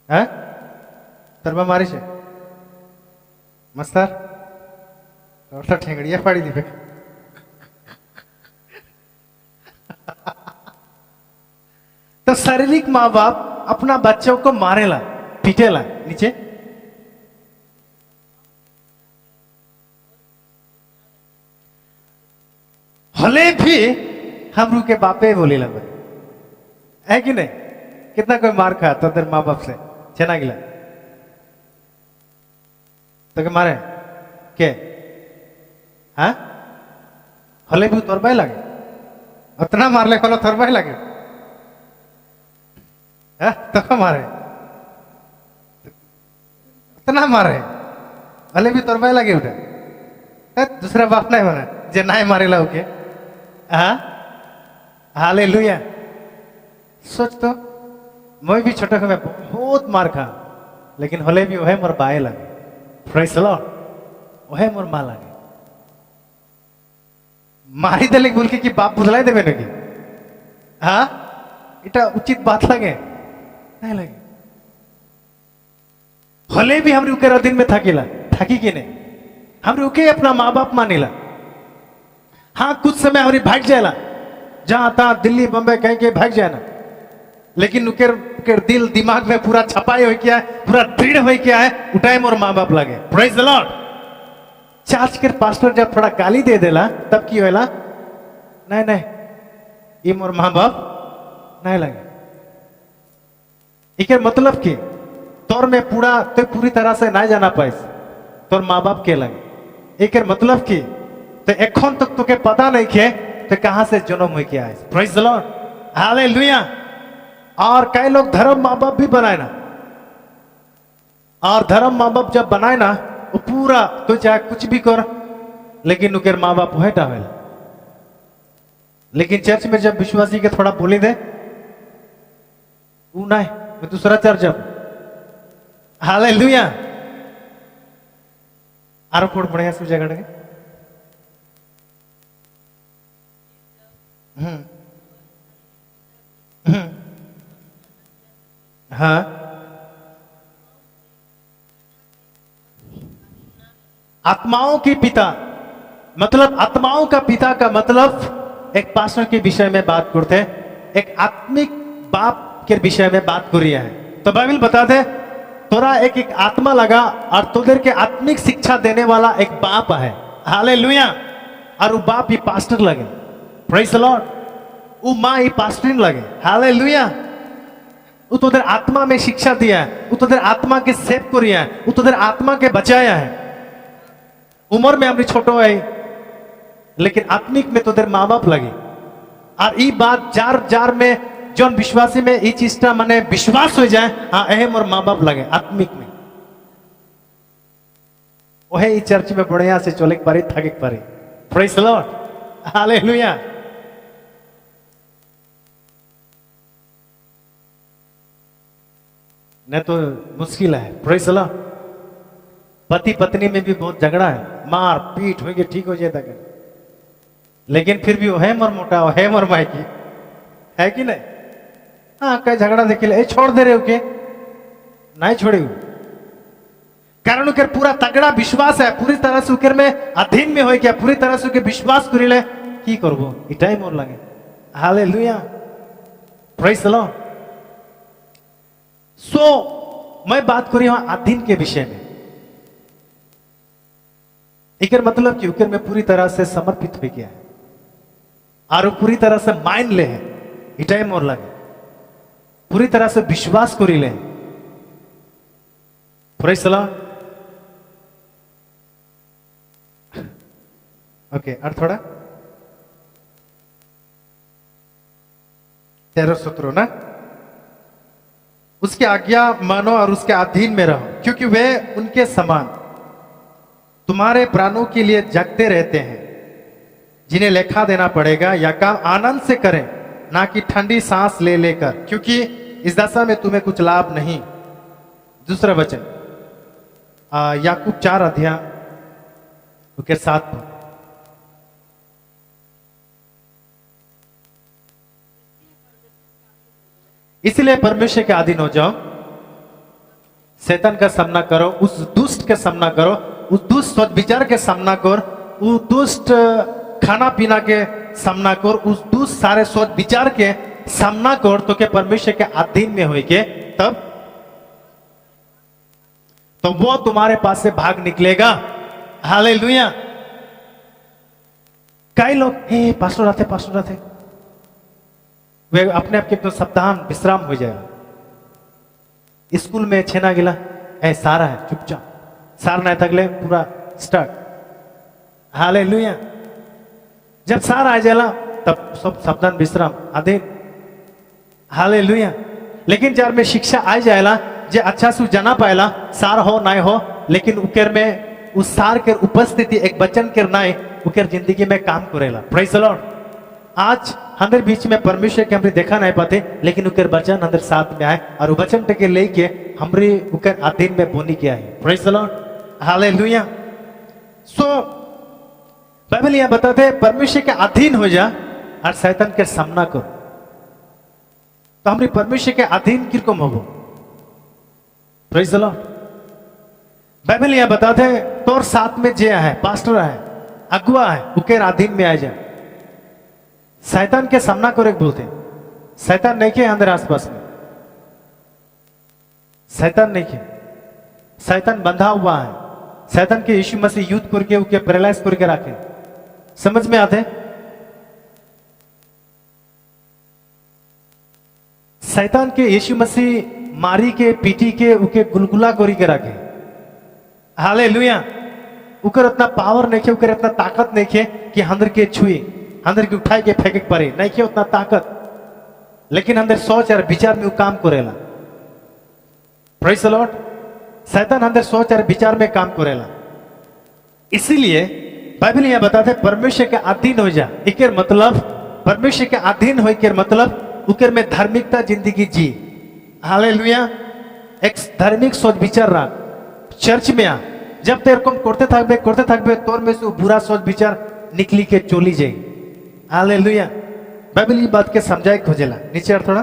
हाँ तरबा मारी से मस्तर तो ठेंगड़िया फाड़ी दी। तो शारीरिक माँ बाप अपना बच्चों को मारेला पीटेला नीचे। हले भी हम रू के बापे बोले लगे, है कि नहीं? कितना कोई मार खा तो तेरे माँ बाप से छेना गिला तो के मारे के हाँ हले भी तोरबाई लगे उतना मार ले खोलो तोरबाई लगे हाँ तो मारे उतना मारे हले भी तोरबाई लगे उठे दूसरा बाप नहीं बना जे नहीं मारे ला ओके। हाँ हालेलुया। सोच तो मैं भी छोटे में बहुत मार खा लेकिन हले भी वह मोर बाए लगे प्रेज द लॉर्ड वह मोर माँ लगे मारी देले बोल के कि बाप बुझलाई देवे नाकि हाँ इटा उचित बात लगे नहीं लगे हले भी हमरे उके अधीन में थकीला थकी कि नहीं हमरे उके अपना माँ बाप मानिला हाँ कुछ समय हमारी भाग जाएला जहां तहां दिल्ली बम्बई कहीं कहीं भाग जाए ना लेकिन उके दिल दिमाग में पूरा छपाई हो क्या है पूरा दृढ़ हो क्या है उठाए मोर माँ बाप लगे प्रेज द लॉर्ड चर्च के पास्टर जब थोड़ा गाली दे देला तब की होला नहीं नहीं ये मोर माँ बाप नहीं लगे इके मतलब की तोर में पूरा तो पूरी तरह से नहीं जाना पाइस तोर माँ बाप के लगे एक मतलब की तो एखन तक तुके पता नहीं खे तो कहां से जन्म हो क्या है प्रेज द लॉर्ड हालेलुया और कई लोग धर्म माँ बाप भी बनाए ना और धर्म माँ बाप जब बनाए ना वो पूरा तो चाहे कुछ भी कर लेकिन उनके माँ बाप वह टावेला लेकिन चर्च में जब विश्वासी के थोड़ा बोली दे वो नहीं मैं दूसरा चर्च जब हालेलुया आरो कोड बढ़िया से जगह के हाँ आत्माओं के पिता मतलब आत्माओं का पिता का मतलब एक पास्टर के विषय में बात करते हैं एक आत्मिक बाप के विषय में बात कर रही है तो बाइबल बताते तोरा एक एक आत्मा लगा और तोदेर के आत्मिक शिक्षा देने वाला एक बाप है हालेलुया और वो बाप ही पास्टर लगे प्रेज द लॉर्ड वो माँ ही पास्टरिंग लगे हालेलुया वो तोदेर आत्मा में शिक्षा दिया है वो तोदेर आत्मा के सेव को रिया है वो तोदेर आत्मा के बचाया है उम्र में हमने छोटो है लेकिन आत्मिक में तोदेर माँ बाप लगे और ये बात जार जार में जौन विश्वासी में ये चीजटा माने विश्वास हो जाए हाँ अहम और माँ बाप लगे आत्मिक में वह चर्च में बढ़िया से चले पारी थके पारी प्रेज द लॉर्ड हालेलुया नहीं तो मुश्किल है प्रेज द लॉर्ड पति पत्नी में भी बहुत झगड़ा है मार पीट हो गई ठीक हो जाए तक लेकिन फिर भी वह मर मोटा वह मर मायकी है कि नहीं हाँ कई झगड़ा देखिए छोड़ दे रहे हो के नहीं छोड़े कारण उकर पूरा तगड़ा विश्वास है पूरी तरह से उकर में अधीन में हो क्या पूरी तरह से उके विश्वास करिले की करबो इटाई मोर लगे हालेलुया प्रेज द लॉर्ड सो मैं बात करी हूं अधीन के विषय में इकर मतलब कि उकर में पूरी तरह से समर्पित हो गया है और पूरी तरह से माइन ले है इटाई मोर लगे पूरी तरह से विश्वास करी ले प्रेज द लॉर्ड ओके और थोड़ा 13 ना उसकी आज्ञा मानो और उसके अधीन में रहो क्योंकि वे उनके समान तुम्हारे प्राणों के लिए जगते रहते हैं जिन्हें लेखा देना पड़ेगा या काम आनंद से करें ना कि ठंडी सांस ले लेकर क्योंकि इस दशा में तुम्हें कुछ लाभ नहीं दूसरा वचन याकूब 4 अध्याय के 7 इसलिए परमेश्वर के अधीन हो जाओ शैतान का सामना करो उस दुष्ट के सामना करो उस दुष्ट सद्विचार के सामना कर उस दुष्ट खाना पीना के सामना कर उस दुष्ट सारे सद्विचार के सामना कर तो के परमेश्वर के अधीन में होके तब तो वो तुम्हारे पास से भाग निकलेगा हालेलुया कई लोग हे पास्टर आते वे अपने आप के तो सप्ताह विश्राम हो जाएगा स्कूल में छेना गिला ए सारा है चुपचाप सार नहीं तकले पूरा स्टार्ट हालेलुया जब सार आ जाला तब सब सप्ताह विश्राम अधीन हालेलुया लेकिन जार में शिक्षा आ जाएला जे अच्छा से जाना पाएला सार हो नहीं हो लेकिन उकेर में उस सार के उपस्थिति एक वचन के नहीं उकेर जिंदगी में काम करेला प्रेज द लॉर्ड आज हमारे बीच में परमेश्वर के हमरे देखा नहीं पाते, लेकिन उकर वचन हमारे साथ में आए और वचन के लेके हमरे उकर अधीन में बोनी किया है। Praise the Lord, hallelujah. So Bible यह बताते हैं परमेश्वर के अधीन हो जा और शैतान के सामना करो। तो हमारे परमेश्वर के अधीन किरकम हो। Praise the Lord. बाइबल यह बताते हैं तोर साथ में जे है, पास्टर है, अगुआ है, उकेर अधीन में आ जा। शैतान के सामना करे बोलते हैं। शैतान नहीं के अंदर आसपास में, शैतान नहीं के, शैतान बंधा हुआ है। शैतान के यीशु मसीह युद्ध करके उके पैरालाइज करके रखे। समझ में आते? शैतान के यीशु मसीह मारी के पीटी के उके गुलगुला करी के रखे। हालेलुया। उकर इतना पावर नहीं के, उकर इतना ताकत नहीं के कि अंदर के छुई, अंदर के उठाई के फेंके पड़े, नहीं के उतना ताकत, लेकिन अंदर सोच और विचार में वो काम करेला। Praise the Lord. शैतान अंदर सोच और विचार में काम करेला। इसीलिए बाइबल यह बताते परमेश्वर के अधीन हो जा। इकर मतलब परमेश्वर के अधीन हो के मतलब उकर में धार्मिकता जिंदगी जी। हालेलुया। एक धार्मिक सोच विचार रख। चर्च में आ, जब तेरे को करते थकबे तोर में से बुरा सोच विचार निकली के चोली जाएगी। हालेलुया। बाइबल ये बात के समझाए खोजेला। नीचे और थोड़ा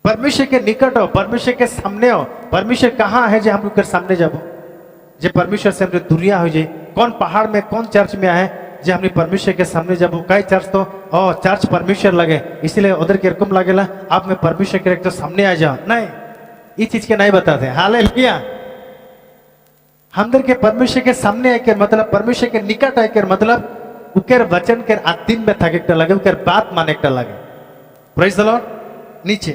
परमेश्वर के निकट हो, परमेश्वर के सामने हो। परमेश्वर कहाँ है जो हम लोग के सामने जाबो, जो परमेश्वर से हमरे दुनिया हो जाए। कौन पहाड़ में, कौन चर्च में आए जो हमने परमेश्वर के सामने जाबो। कई चर्च तो चर्च परमेश्वर लगे, इसलिए उधर के रकम लगेला आप में परमेश्वर के तो सामने आ जाओ। नहीं, ये चीज के नहीं बताते। हालेलुया। हमदर के परमेश्वर के सामने आकर मतलब परमेश्वर के निकट आकर मतलब उकर वचन के अधीन में थके लगे, उकर बात माने लगे। Praise the Lord. नीचे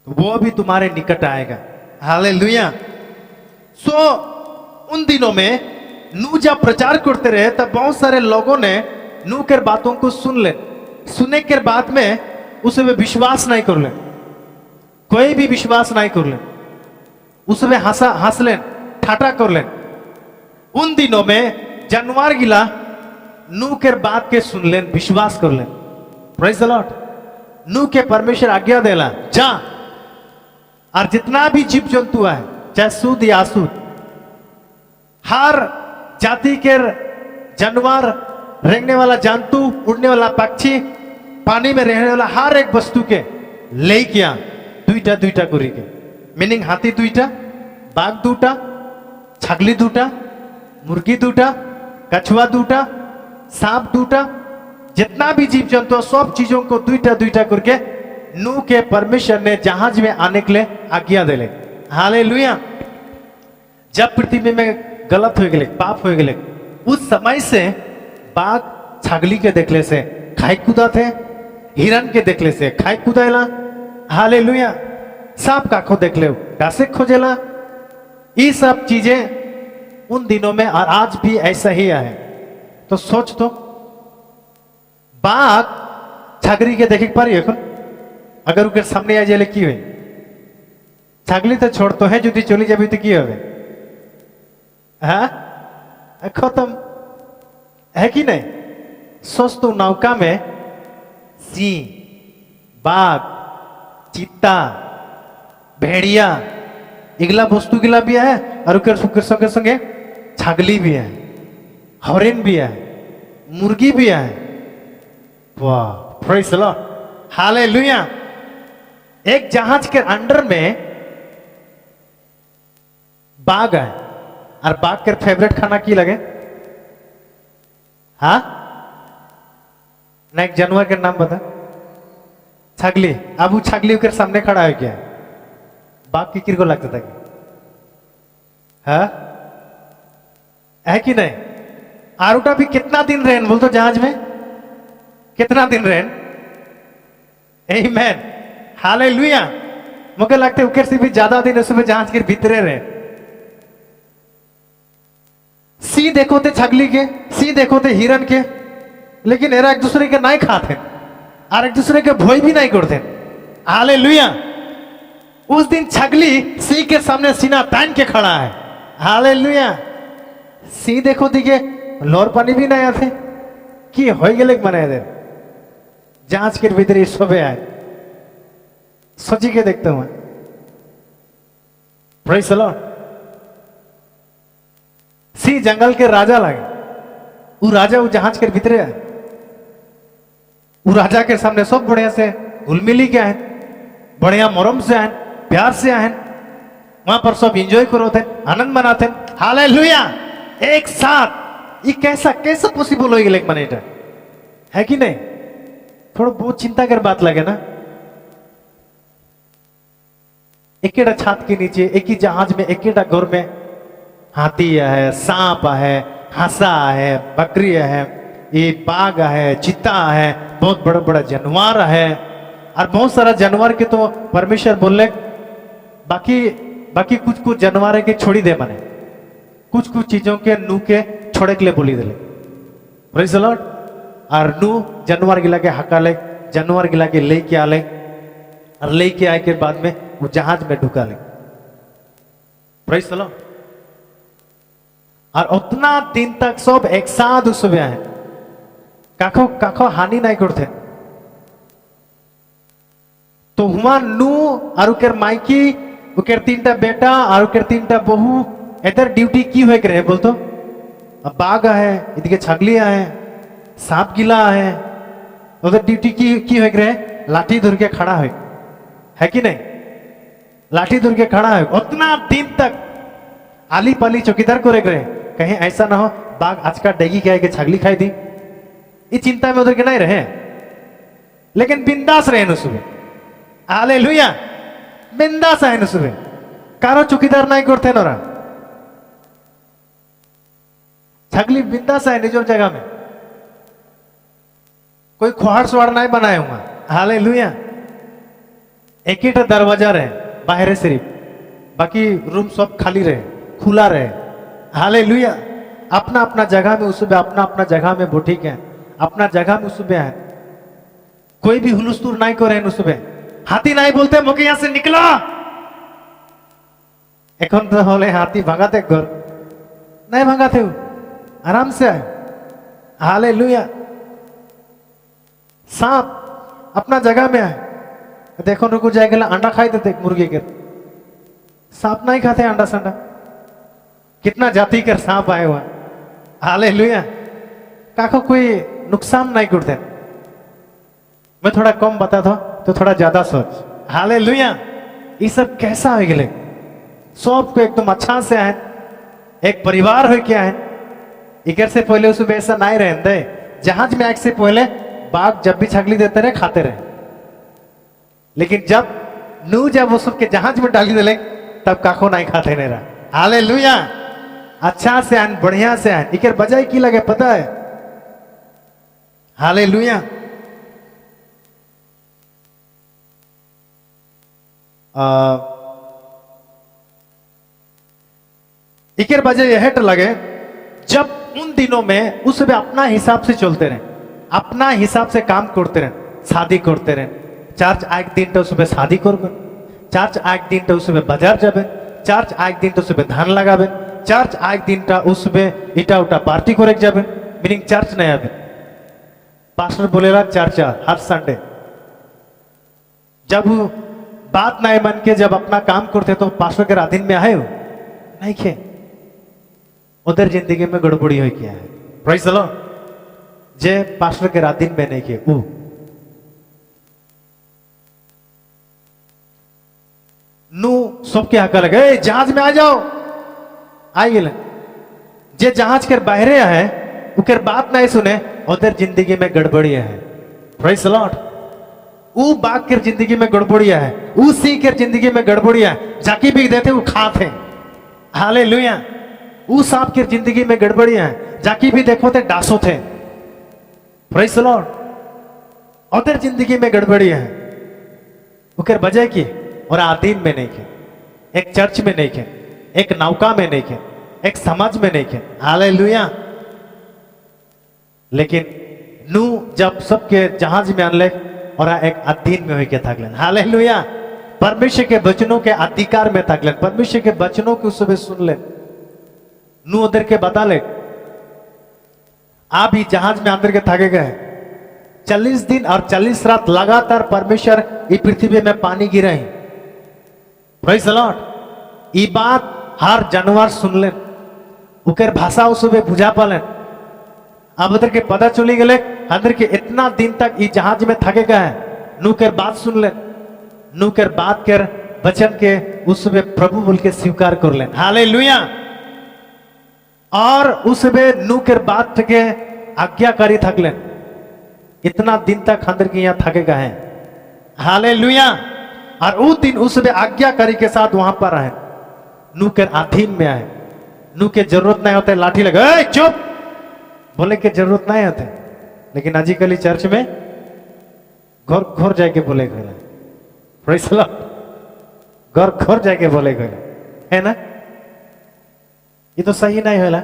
तो वो भी तुम्हारे निकट आएगा। हालेलुया। सो उन दिनों में नू जब प्रचार करते रहे तब बहुत सारे लोगों ने नू के बातों को सुन ले, सुने के बाद में उसे वे विश्वास नहीं कर ले, कोई भी विश्वास नहीं कर ले, उसमें हंस लेन, ठाटा कर लेन। उन दिनों में जानवर गिला नू के बात के सुन लेन, विश्वास कर लेन। Praise the Lord. नू के परमेश्वर आज्ञा देला जा, और जितना भी जीव जंतु है, चाहे सूद या असूद, हर जाति के जानवर, रेंगने वाला जंतु, उड़ने वाला पक्षी, पानी में रहने वाला हर एक वस्तु के ले किया दुईटा दुईटा करी के। मीनिंग हाथी दुईटा, बाघ दूटा, छगली दूटा, मुर्गी दूटा, कछुआ दूटा, सांप दूटा, जितना भी जीव जंतु सब चीजों को दुईटा दुईटा करके नू के परमेश्वर ने जहाज में आने के लिए आज्ञा दे ले। हालेलुया। जब पृथ्वी में गलत हो गए, पाप हो गए, उस समय से बाघ छगली के देखले से खाई कूदा थे, हिरन के देखले से खाई कूदाला। हालेलुया। सांप का खो देख ले घासे खोजेला। ये सब चीजें उन दिनों में और आज भी ऐसा ही है। तो सोच तो बाघ छगरी के देखे पारी अगर उनके सामने आ जाए की हुई, छगली तो छोड़ तो है, जो चली जाबी तो की होवे, हाँ खत्म है कि नहीं। सोच तो नौका में सिंह, बाघ, चीता, भेड़िया, इगला वस्तु गिला भी है और संगे संगे छगली भी है, हरिन भी है, मुर्गी भी है। वाह, प्रेज द लॉर्ड, हालेलुया। एक जहाज के अंडर में बाघ है, और बाघ के फेवरेट खाना की लगे, हाँ ना, एक जानवर के नाम बता। छगली। अब वो छगली के सामने खड़ा है क्या, बाघ की किर को लगता था कि हाँ है कि नहीं। आरूटा भी कितना दिन रहें बोल तो जहाज में, कितना दिन रहें। आमीन, हालेलुया। मुझे लगता है उकर से भी ज्यादा दिन उसमें जहाज के भीतरे रहे। सी देखो थे छगली के, सी देखो थे हिरन के, लेकिन एरा एक दूसरे के नहीं खाते और एक दूसरे के भोई भी नहीं करते। हालेलुया। उस दिन छगली सी के सामने सीना तान के खड़ा है। हालेलुया। सी देखो दिखे लोर पानी भी नहीं आते कि हो गए মানে এদের জাহাজ के भीतर सबे आए सोची के देखते हुए प्रेज़ द लॉर्ड सी जंगल के राजा लगे वो राजा वो जहाज के भीतर है वो राजा के सामने सब बढ़िया से घुलमिली के आए बढ़िया मरम से आए प्यार से आए वहां पर सब एंजॉय करो थे आनंद मनाते हालेलुया एक साथ ये कैसा कैसा पॉसिबल हो गया मने है कि नहीं थोड़ा बहुत चिंता कर बात लगे ना एक छत के नीचे एक ही जहाज में एक घर में हाथी है सांप है हंसा है बकरी है ये बाघ है चिता है बहुत बड़ा बड़ा जानवर है और बहुत सारा जानवर के तो परमेश्वर बोले बाकी बाकी कुछ कुछ जानवर के छोड़ी दे मने कुछ कुछ चीजों के नू के छोड़े के लिए बोली दे प्रेज़ द लॉर्ड और नू जानवर गिला के हकाले जानवर गिला के लेके आले और लेके आए के बाद में वो जहाज में ढुका ले प्रेज़ द लॉर्ड और उतना दिन तक सब एक साथ उसमें आए काखो काखो हानि नहीं करते तो हुआ नू और उकर माइकी उकर तीनटा बेटा और उकर तीनटा बहू इधर ड्यूटी की हुए करे बोलतो अब बाघ है इधर छगली है सांप गिला है उधर ड्यूटी की हुए करे लाठी धर के खड़ा है कि नहीं लाठी धर के खड़ा है उतना दिन तक आली पाली चौकीदार को रह रहे कहीं ऐसा ना हो बाघ आज का डेगी क्या है कि छगली खाई दी ये चिंता में उधर के नहीं रहे लेकिन बिंदास रहे न सुबह हालेलुया बिंदास है न सुबह कारो चौकीदार नहीं करते नोरा छगली बिंदास है निजोर जगह में कोई खोहाड़ सुहाड़ नहीं बनाए हुआ हालेलुया एक ही दरवाजा रहे बाहर सिर्फ बाकी रूम सब खाली रहे खुला रहे हालेलुया अपना अपना जगह में उसमें अपना अपना जगह में वो ठीक है अपना जगह में उसमें है कोई भी हुलुस्तुर नहीं करे उसमें हाथी नहीं बोलते मुके यहां से निकला এখন तो होले हाथी भगाते घर नहीं भगाते हो आराम से आए हालेलुया सांप अपना जगह में आए देखो रुको जाएगा अंडा खाई देते मुर्गी के सांप नहीं खाते अंडा संडा कितना जाति कर सांप आए हुआ हालेलुया काको कोई नुकसान नहीं करते मैं थोड़ा कम बताता हूं तो थोड़ा ज्यादा सोच हालेलुया ये सब कैसा हो गए सबको एकदम अच्छा से आए एक परिवार हो क्या है इकर से पहले उसमें ऐसा नहीं रहते जहाज में आग से पहले बाघ जब भी छगली देते रहे खाते रहे लेकिन जब नू जब वो सबके जहाज में डाली दे तब काको नहीं खाते नहीं रहा हालेलुया अच्छा से आन बढ़िया से आन इकर बजाय की लगे पता है हालेलुया इकर बजाय यह लगे जब उन दिनों में उस पे अपना हिसाब से चलते रहे अपना हिसाब से काम करते रहे शादी करते रहे चार्च एक दिन तो सुबह शादी करबे चार्च एक दिन तो सुबह बाजार जाबे चार्च एक दिन तो सुबह धान लगाबे चार्च एक दिन ता उसमें इटा उटा पार्टी करे जाबे मीनिंग चार्च नहीं आबे पास्टर बोलेला चर्च हर संडे जब बात नहीं मन के जब अपना काम करते तो पास्टर के अधीन में आए हो नहीं खे उधर जिंदगी में गड़बड़ी हो क्या है praise the Lord J pastor के अधीन में नहीं के वो नू सबके हक लगे जहाज में आ जाओ आ गए जे जहाज के बाहरे है उकर बात नहीं सुने उधर जिंदगी में गड़बड़िया है प्रेज़ द लॉर्ड वो बाघ के जिंदगी में गड़बड़िया है वो सिंह के जिंदगी में गड़बड़िया है जाकी भी देते वो खाते हालेलुया वो सांप के जिंदगी में गड़बड़िया है जाकी भी देखो थे डासो थे प्रेज़ द लॉर्ड उधर जिंदगी में गड़बड़िया है उकर बजाय की और आदीन में नहीं खे एक चर्च में नहीं खे एक नौका में नहीं खे एक समाज में नहीं खे हालेलुया लेकिन नू जब सबके जहाज में आनले और एक अधीन में होके थकलन हालेलुया परमेश्वर के वचनों के अधिकार में थकलन परमेश्वर के वचनों को सुबह सुन ले नू उधर के बता ले आप ही जहाज में अंदर के थके गए 40 दिन और 40 रात लगातार परमेश्वर इस पृथ्वी में पानी गिराई। Praise the Lord. ये बात हर जानवर सुन ले उकर भाषा उसबे बुझा पालें। अब उधर के पता चली गए अंदर के इतना दिन तक ये जहाज में थके गए नू कर बात सुन ले नू कर बात कर वचन के उसबे प्रभु बोल के स्वीकार कर ले। हालेलुया। और उसबे नू कर बात के आज्ञाकारी थक ले इतना दिन तक अंदर के यहाँ थके गए हैं। हालेलुया। और उस दिन उसबे आज्ञाकारी के साथ वहां पर रहे नू के अधीन में आए। नू के जरूरत नहीं होते लाठी लगे चुप बोले के जरूरत नहीं होते। लेकिन आजकल चर्च में घर घर जाके बोले गए प्रेज़ द लॉर्ड। घर घर जाके बोले गए है ना। ये तो सही नहीं होला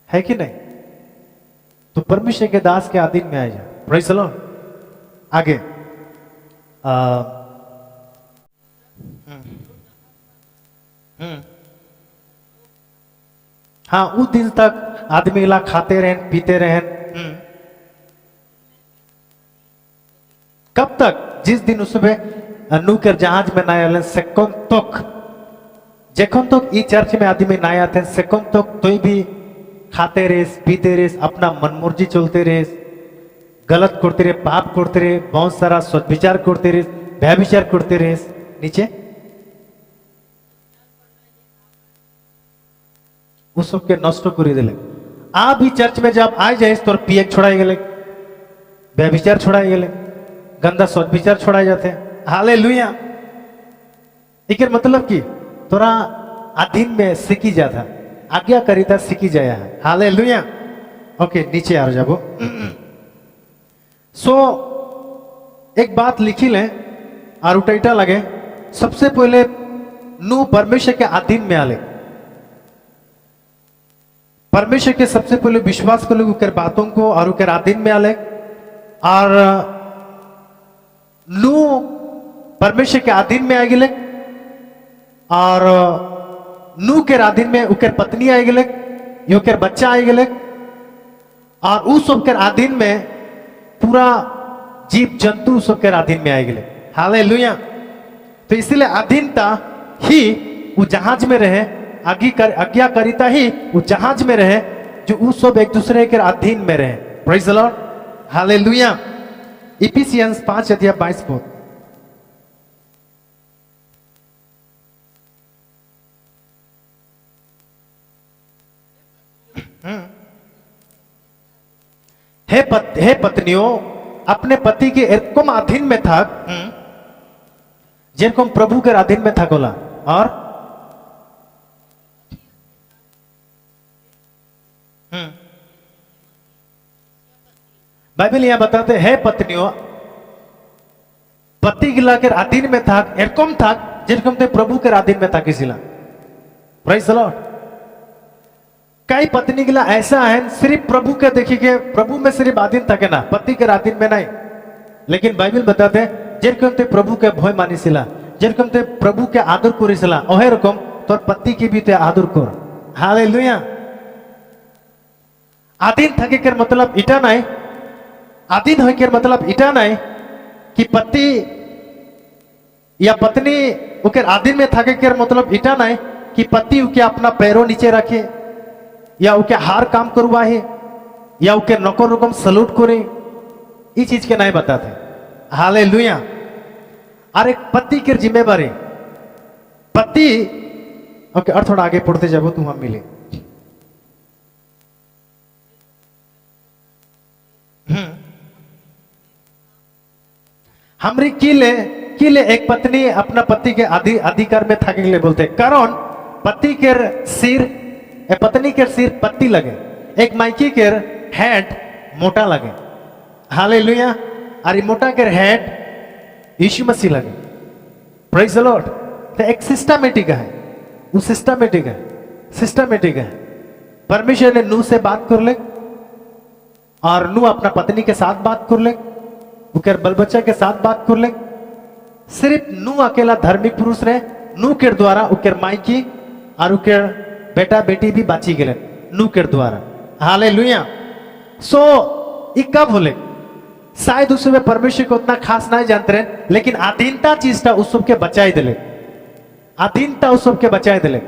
है कि नहीं। तो परमेश्वर के दास के अधीन में आ जा। Praise the Lord. आगे हाँ उस दिन तक आदमी ला खाते रहे पीते रहे। कब तक जिस दिन उसमें नू के जहाज में ना आए सेकंड तक जखन तक ई चर्च में आदमी ना आते सेकंड तक तो भी खाते रहे पीते रहे अपना मनमर्जी चलते रहे गलत करते रहे पाप करते रहे बहुत सारा सदविचार करते रहे व्यभिचार करते रहे। नीचे उस सबके नष्ट कर दिले। आप ही चर्च में जब आ जाए तो पिए छोड़ाई गए व्यभिचार छोड़ाई गए गंदा सदविचार छोड़ाए जाते हैं। हालेलुया। एक मतलब कि तोरा अधीन में सीखी जाता आज्ञाकारिता सीखी जाया है। हालेलुया। ओके नीचे आ जाबो। सो एक बात लिखी ले और उठा लगे सबसे पहले नू परमेश्वर के अधीन में आले परमेश्वर के सबसे पहले विश्वास कर लोग बातों को और उकर अधीन में आले और नू परमेश्वर के अधीन में आ गए और नू के अधीन में उकर पत्नी आ गए उकर बच्चा आ गए और उस सबके अधीन में पूरा जीव जंतु सबके अधीन में आ गए। हालेलुया। तो इसलिए अधीनता ही वो जहाज में रहे आज्ञाकारिता ही वो जहाज में रहे जो उस सब एक दूसरे के अधीन में रहे। Praise the Lord. Hallelujah. Ephesians 5:22 हे पत्नियों अपने पति के एरकम अधीन में था जिनको प्रभु के अधीन में था गोला। और बाइबल यहां बताते हैं पत्नियों पति गिला के अधीन में था एरकम था जिनको प्रभु के अधीन में था किसी ला। Praise the Lord. कई पत्नी गिला ऐसा है सिर्फ प्रभु के देखिए प्रभु में सिर्फ अधीन था ना पति के अधीन में नहीं। लेकिन बाइबल बताते हैं जिनको प्रभु के भय मानिसिला जिनको प्रभु के आदर करिसिला ओहे रकम तोर पति की भी ते आदर कर। हालेलुया। अधीन थके के मतलब इटा नहीं अधीन हो के मतलब इटा नहीं कि पति या पत्नी उके अधीन में थके के मतलब इटा नहीं कि पति उके अपना पैरों नीचे रखे या उके हार काम करवाए या उके नौकर रकम सलूट करे ये चीज के नहीं बताते। हालेलुया। और एक पति की जिम्मेवारी पति ओके और थोड़ा आगे पढ़ते जाबो तू हम मिले। हमरी किले एक पत्नी अपना पति के अधिकार में थके लिए बोलते कारण पति के सिर पत्नी के सिर पत्ती लगे एक माइकी के हेड मोटा लगे। हालेलुया। और मोटा के हेड यीशु मसीह लगे। Praise the Lord. तो एक सिस्टमेटिक है वो सिस्टमेटिक है। परमेश्वर ने नू से बात कर ले और नू अपना पत्नी के साथ बात कर ले उकर बल बच्चा के साथ बात कर ले। सिर्फ नू अकेला धार्मिक पुरुष रहे नू के द्वारा उकर माइकी और उकर बेटा बेटी भी बाची गए नू के द्वारा। हालेलुया। सो ये कब होले? शायद उस समय परमेश्वर को उतना खास नहीं जानते रहे, लेकिन अधीनता चीजटा उस सबके बचाई दिले। अधीनता उस सबके बचाई दिले।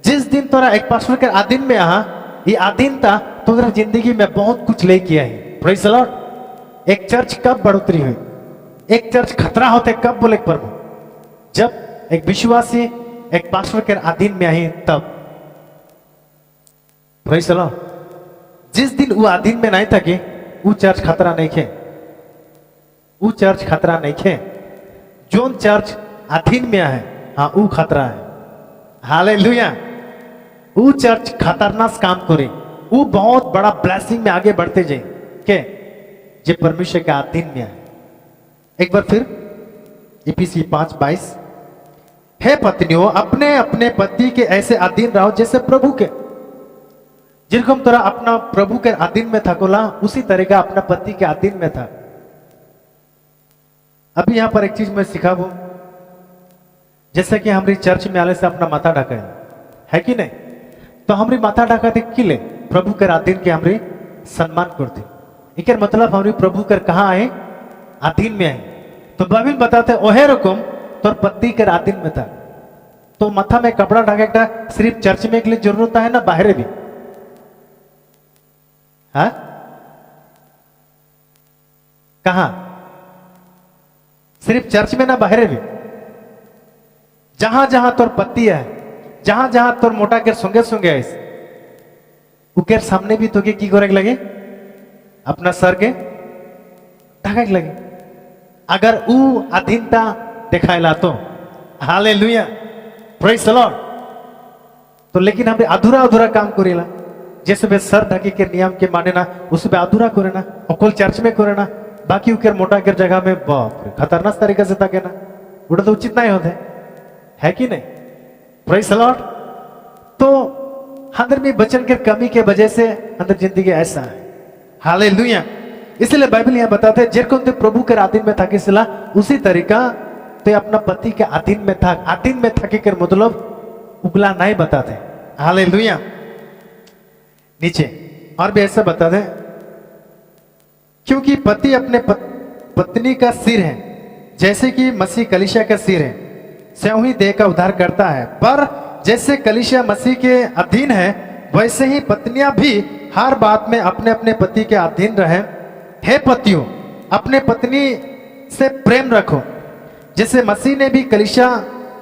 जिस दिन तोरा एक पासवर्ड के अधीन में यहाँ, ये अधीनता तुम्हारी जिंदगी में बहुत कुछ ले किया है। Praise the Lord. एक चर्च कब बढ़ोतरी हुई, एक चर्च खतरा होते कब बोले प्रभु? जब एक विश्वासी एक पासवर्ड के अधीन में आई तब। Praise the Lord. जिस दिन वो अधीन में नहीं था कि वो चर्च खतरा नहीं खे, वो चर्च खतरा नहीं खे। जो चर्च अधीन में है, हाँ वो खतरा है। हालेलुया। वो चर्च खतरनाक काम करे, वो बहुत बड़ा ब्लेसिंग में आगे बढ़ते जाए के जे परमेश्वर के अधीन में है। एक बार फिर इफिसी 5:22, हे पत्नियों अपने अपने पति के ऐसे अधीन रहो जैसे प्रभु के। जिरकम तोरा अपना प्रभु के अधीन में था कोला, उसी तरीका अपना पति के अधीन में था। अभी यहां पर एक चीज मैं सिखा वो, जैसे कि हमारी चर्च में आने से अपना माथा ढका है कि नहीं? तो हमारी माथा ढका थे किले प्रभु के अधीन के हमारी सम्मान करते। एक मतलब हमारी प्रभु कर कहाँ आए? अधीन में आए। तो बाइबल बताते ओहे रकम तो पति के अधीन में था। तो माथा में कपड़ा ढका सिर्फ चर्च में के लिए जरूरत है ना बाहर भी? हाँ कहा? सिर्फ चर्च में ना बाहर भी? जहां जहां तोर पति है, जहां जहां तोर मोटा के सुंगे सुंगे है, उकेर सामने भी तो के की करे लगे? अपना सर के ढका लगे। अगर ऊ अधीनता दिखाएला तो हालेलुया, प्रेज़ द लॉर्ड। तो लेकिन हमने अधूरा अधूरा काम करेला, जैसे वे सर ढके के नियम के माने ना, उसमें अधूरा करे ना, और कुल चर्च में करे ना, बाकी उकेर मोटा के जगह में बाप रे खतरनाक तरीके से तके ना, उड़ा तो उचित नहीं होते है कि नहीं? Praise the Lord. तो अंदर में वचन के कमी के वजह से अंदर जिंदगी ऐसा है। हालेलुया। इसलिए बाइबल यहां बताते हैं जेरको तो प्रभु के अधीन में था किसला, उसी तरीका तो अपना पति के अधीन में था। अधीन में था के मतलब उगला नहीं बताते। हालेलुया। नीचे और भी ऐसा बताते क्योंकि पति अपने पत्नी का सिर है, जैसे कि मसीह कलीसिया का सिर है, स्वयं ही देह का उद्धार करता है। पर जैसे कलीसिया मसीह के अधीन है, वैसे ही पत्नियां भी हर बात में अपने अपने पति के अधीन रहे। हे पतियों अपने पत्नी से प्रेम रखो, जैसे मसीह ने भी कलीसिया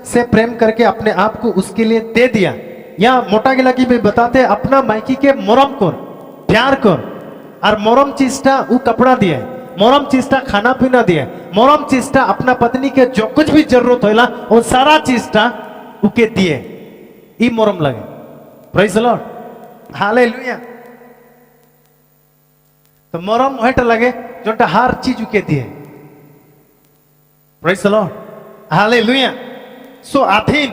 से प्रेम करके अपने आप को उसके लिए दे दिया। या मोटा गिला की भी बताते अपना मायकी के मोरम कर, प्यार कर। और मोरम चीजटा वो कपड़ा दिया, मोरम चीजटा खाना पीना दिया, मोरम चीजटा अपना पत्नी के जो कुछ भी जरूरत होला वो सारा चीजटा उके दिए। ई मोरम लगे। Praise the Lord. हालेलुया। तो मोरम वहीटा लगे जोटा हर चीज उके दिए। Praise the Lord. हालेलुया। सो अधीन,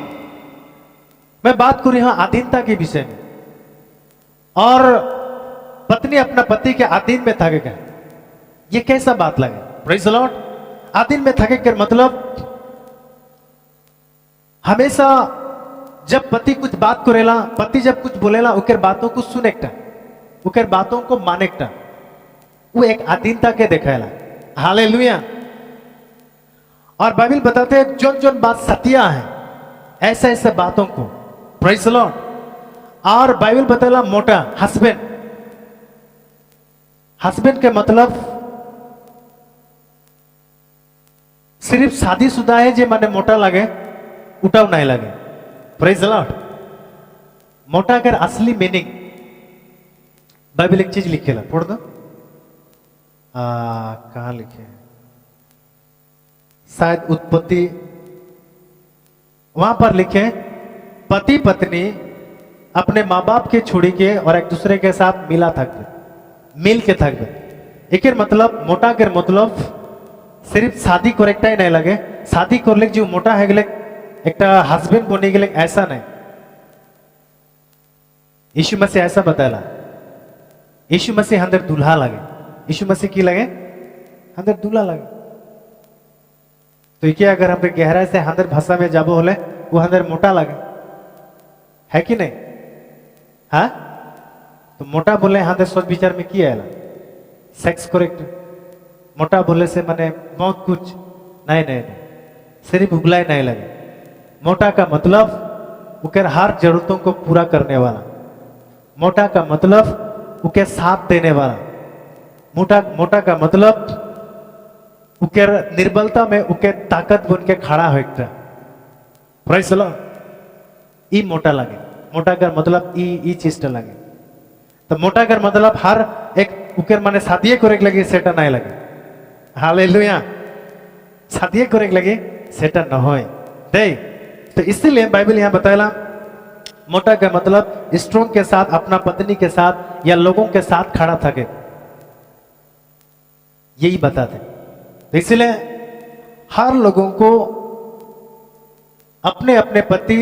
मैं बात करूं यहां अधीनता के विषय में। और पत्नी अपना पति के अधीन में थकेगा, ये कैसा बात लगे? Praise the Lord. अधीन में थके कर मतलब हमेशा जब पति कुछ बात करेला, पति जब कुछ बोलेला उकर बातों को सुनेकटा, उकर बातों को मानेकटा, वो एक अधीनता के दिखाएला। हालेलुया। और बाइबल बताते हैं जोन जोन बात सत्या है ऐसे ऐसे बातों को। Praise the Lord. और बाइबल बताला मोटा हस्बैंड, हस्बैंड के मतलब सिर्फ शादीशुदा है जे माने मोटा लगे, उठाव नहीं लगे। Praise the Lord. मोटा कर असली मीनिंग बाइबल एक चीज लिखेला, पढ़ दो। कहां लिखे? शायद उत्पत्ति, वहां पर लिखे पति पत्नी अपने माँ बाप के छोड़ी के और एक दूसरे के साथ मिला थकबे, मिल के थकबे। एक मतलब मोटा कर मतलब सिर्फ शादी करेक्टा ही नहीं लगे, शादी कर ले जो मोटा है गले एक हस्बैंड बने गले, ऐसा नहीं। यीशु मसीह ऐसा बताया, यीशु मसीह अंदर दूल्हा लगे। यीशु मसीह की लगे? अंदर दूल्हा लगे। तो क्या अगर हम गहराई से अंदर भाषा में जाबो होले वो अंदर मोटा लगे है कि नहीं? हाँ तो मोटा बोले हाँ सोच विचार में किया है सेक्स करेक्ट मोटा बोले से मैंने बहुत कुछ नहीं नहीं नहीं सिर्फ उगलाई नहीं लगे। मोटा का मतलब उनके हर जरूरतों को पूरा करने वाला। मोटा का मतलब उनके साथ देने वाला। मोटा का मतलब उनके निर्बलता में उनके ताकत बन के खड़ा हो एक प्राइस लो ई मोटा लगे। मोटा कर मतलब ई चीज लगे तो मोटा कर मतलब हर एक उकेर माने शादी करे लगे सेटा नहीं लगे। हालेलुया शादी करे लगे सेटा न हो दे। तो इसीलिए बाइबल यहाँ बताया मोटा का मतलब स्ट्रॉन्ग के साथ अपना पत्नी के साथ या लोगों के साथ खड़ा थके यही बताते। तो इसलिए हर लोगों को अपने अपने पति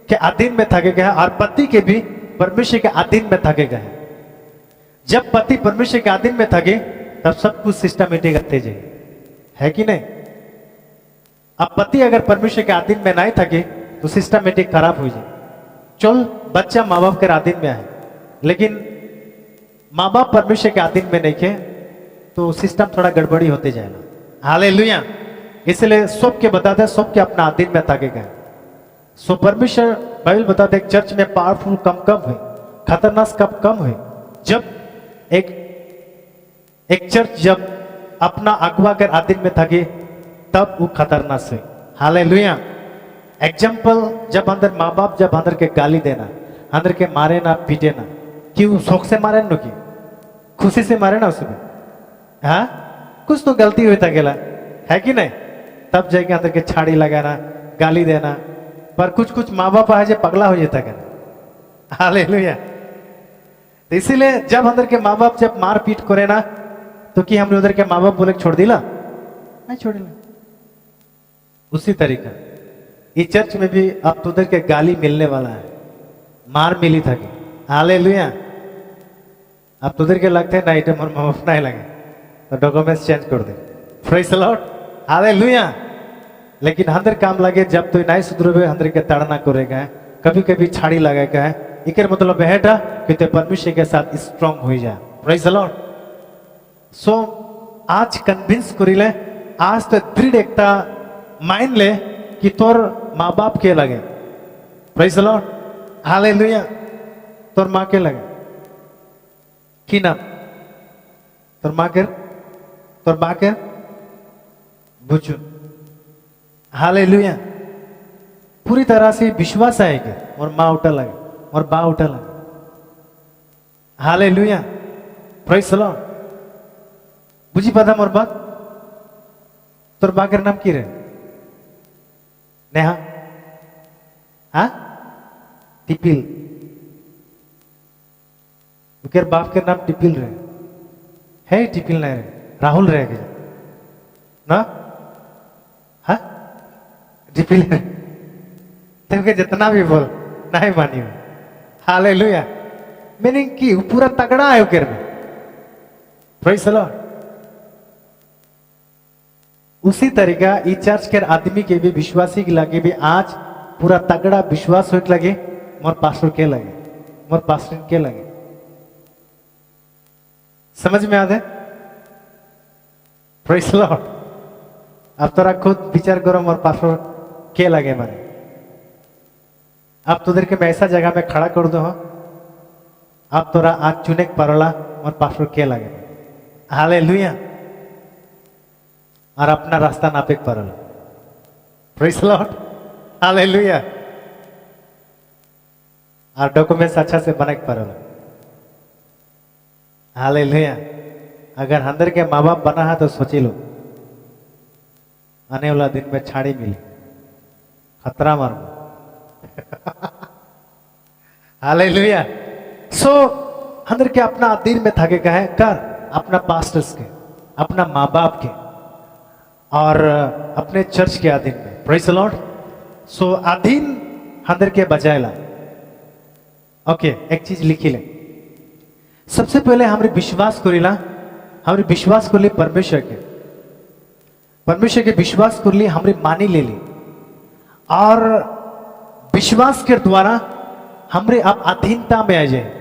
के अधीन में थके गए और पति के भी परमेश्वर के अधीन में थके गए। जब पति परमेश्वर के अधीन में थके तब सब कुछ सिस्टमेटिक आते जाए है कि नहीं। अब पति अगर परमेश्वर के अधीन में नहीं थके तो सिस्टमेटिक खराब हो जाए। चल बच्चा माँ बाप के अधीन में है लेकिन माँ बाप परमेश्वर के अधीन में नहीं थे तो सिस्टम थोड़ा गड़बड़ी होते जाएगा। हालेलुया इसलिए सबके बताते सबके अपना अधीन में थके गए। सो परमेश्वर बाइबल बताते चर्च में पावरफुल कम हुए खतरनाक कम हुए जब एक चर्च जब अपना अगुवा कर अधीन में थके तब वो खतरनाक से। हालेलुया एग्जाम्पल जब अंदर माँ बाप जब अंदर के गाली देना अंदर के मारे ना पीटे ना क्यों शौक से मारे न की खुशी से मारे ना उसमें हाँ कुछ तो गलती हुई था गेला है कि नहीं तब जाके अंदर के छाड़ी लगाना गाली देना पर कुछ माँ बाप है जो पगला हो जाता है। हालेलुया तो इसीलिए जब अंदर के माँ बाप जब मार पीट करे ना तो कि हमने उधर के माँ बाप बोले छोड़ दिला नहीं छोड़िला। उसी तरीका इस चर्च में भी अब तो उधर के गाली मिलने वाला है मार मिली था कि हालेलुया अब तो उधर के लगते हैं नाइट और माँ बाप नहीं लगे तो डॉक्यूमेंट्स चेंज कर दे प्रेज द लॉर्ड हालेलुया। लेकिन अंदर काम लगे जब तो नहीं सुधरे अंदर के तड़ना करेगा कभी कभी छाड़ी लगेगा है इकर मतलब बेटा कि ते परमेश्वर के साथ स्ट्रांग हो जाए प्रेज द लॉर्ड। सो आज कन्विंस करिले आज तो दृढ़ एकता माइन ले कि तोर माँ बाप के लगे प्रेज द लॉर्ड हालेलुया तोर माँ के लगे की नाम तोर माँ के तोर बा के बुझू हालेलुया पूरी तरह से विश्वास आएगा और माँ उठा लगे और बा उठा लगे हालेलुया प्रेज द लॉर्ड बुझी पता मोर बात तोर बा के नाम की रे नेहा हाँ टिपिल उनके बाप के नाम टिपिल रहे है टिपिल नहीं रहे राहुल रहे क्या ना हाँ टिपिल तुमके जितना भी बोल नहीं मानी हो हालेलुया मीनिंग की पूरा तगड़ा है उकेर में प्रेज द लॉर्ड। उसी तरीका ई चर्च के आदमी के भी विश्वासी के लगे भी आज पूरा तगड़ा विश्वास हो लगे मोर पास्टर के लगे मोर पास्टर के लगे समझ में आते प्रेज द लॉर्ड। अब तोरा खुद विचार करो मोर पास्टर के लगे मारे अब तुझे के मैं ऐसा जगह में खड़ा कर दो अब तोरा आज चुने परोला मोर पास्टर के लगे हालेलुया और अपना रास्ता नापे पड़ल प्रेज द लॉर्ड हालेलुया और डॉक्यूमेंट्स अच्छा से बने पड़ल हालेलुया। अगर अंदर के माँ बाप बना है तो सोची लो आने वाला दिन में छाड़ी मिली खतरा मार हालेलुया। सो अंदर के अपना अधीन में थके गए कर अपना पास्टर्स के अपना माँ बाप के और अपने चर्च के अधीन में प्रेज द लॉर्ड। सो अधीन अंदर के बजायला ओके एक चीज लिखी ले सबसे पहले हमारे विश्वास करीला हमारे विश्वास कर ली परमेश्वर के विश्वास कर ली हमारी मानी ले ली और विश्वास के द्वारा हमरे अब अधीनता में आ जाए,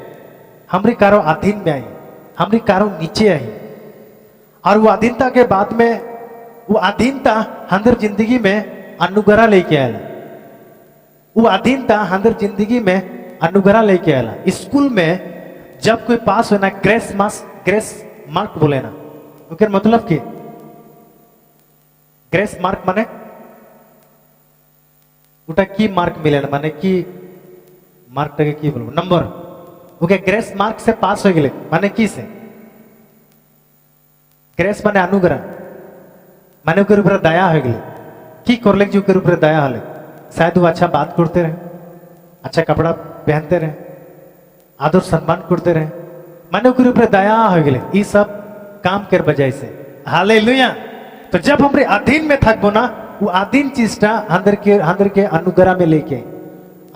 हमरे कारो अधीन में आई, हमरे कारो नीचे आई। और वो अधीनता के बाद में वो अधीनता हंदर जिंदगी में अनुग्रह लेके आयला। वो अधीनता हंदर जिंदगी में अनुग्रह लेके आयला। स्कूल में जब कोई पास होना ग्रेस मार्क बोले ना, तो मतलब कि ग्रेस मार्क माने ওটা কি মার্ক মিলে না, মানে কি মার্কটাকে কি বলবো, নম্বর। ওকে গ্রেস মার্ক से पास হয়ে গেলে মানে কি সে গ্রেস মানে अनुग्रह, মানে ওকে ऊपर दया হয়ে গেলে কি করলে যে ওকে ऊपर दया হলে, शायद वो अच्छा बात करते रहे, अच्छा कपड़ा पहनते रहे, आदर सम्मान करते रहे, माने ओके ऊपर दया হয়ে গেলে। ये सब काम के वजह से हालेलुया। तो जब हमरे अधीन में थकबो ना, वो अधीन चीजटा अंदर के अनुग्रह में लेके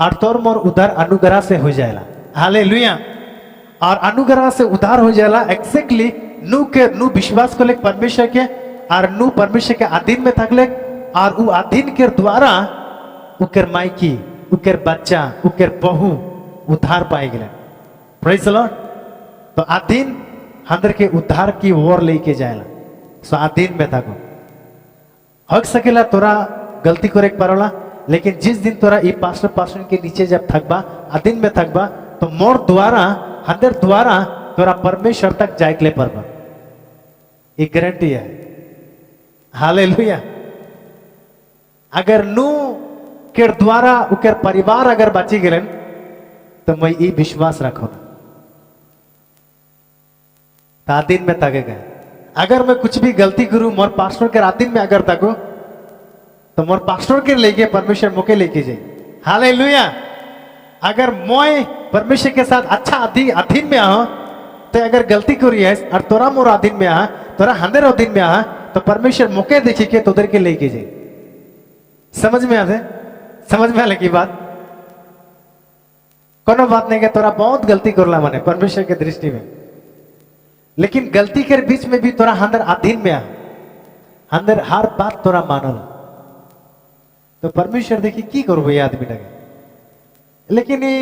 और तोर मोर उधार अनुग्रह से हो जाएला। हालेलुया। और अनुग्रह से उधार हो जाएला एक्जेक्टली नू विश्वास को लेके परमेश्वर के, और नू परमेश्वर के अधीन में थकले, और वो अधीन के द्वारा उकर मायकी, उकर बच्चा, उकर बहू उधार पाए गए। Praise the Lord. तो अधीन अंदर के उद्धार की ओर लेके जाएला। सो अधीन में थको हो सकेला तोरा गलती करे पड़ोला, लेकिन जिस दिन तोरा ये पास्टर के नीचे जब थकबा, अधीन में थकबा, तो मोर द्वारा अंदर द्वारा तोरा परमेश्वर तक जाए के लिए पड़बा। ये गारंटी है। हालेलुया। अगर नू के द्वारा उकर परिवार अगर बची गए तो मैं ये विश्वास रखो ना अधीन में तके गए। अगर मैं कुछ भी गलती करूं मोर पास्टर के अधीन में अगर तको, तो मोर पास्टर के लेके परमेश्वर मोके लेके जाए। हालेलुया। अगर मैं परमेश्वर के साथ अच्छा अधीन में आ, तो अगर गलती करी है और तोरा मोर अधीन में आ, तोरा हंदर अधीन में आ, तो परमेश्वर मोके देखी के तो उधर के लेके जाए। समझ में आते, समझ में आने की बात कोनो बात नहीं कि तोरा बहुत गलती करला माने परमेश्वर के दृष्टि में, लेकिन गलती के बीच में भी तोरा अंदर अधीन में आ, अंदर हर बात तोरा मानल, तो परमेश्वर देखी की करो ये आदमी लगे, लेकिन ये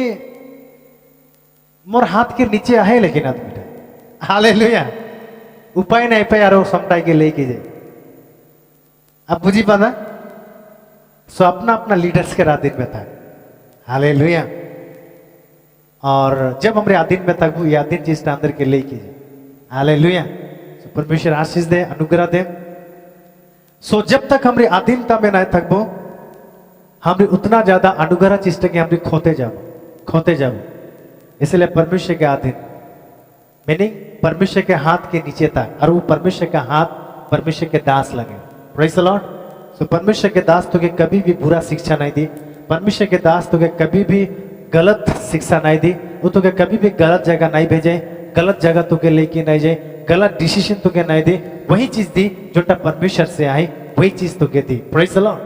मोर हाथ के नीचे आहे, लेकिन आदमी हालेलुया उपाय नहीं पाए यार समटाई के लेके जाए। अब बुझी पाना सो अपना अपना लीडर्स के अधीन में था। हालेलुया। और जब हमरे अधीन में तक ये अधीन चीज अंदर के लेके जाए। हालेलुया। सो परमेश्वर आशीष दे, अनुग्रह दे। सो जब तक हमरे अधीनता में नहीं थकबो, हमरे उतना ज्यादा अनुग्रह चीज के हमरे खोते जाबो। इसलिए परमेश्वर के अधीन मीनिंग परमेश्वर के हाथ के नीचे था, और वो परमेश्वर का हाथ परमेश्वर के दास लगे। Praise the Lord. सो परमेश्वर के दास तो के कभी भी बुरा शिक्षा नहीं दी, परमेश्वर के दास तो के कभी भी गलत शिक्षा नहीं दी, वो तो के कभी भी गलत जगह नहीं भेजे, गलत जगह तो के लेके नहीं जाए, गलत डिसीजन तो के नहीं दी, वही चीज दी जो परमेश्वर से आई, वही चीज तो के दी। Praise the Lord.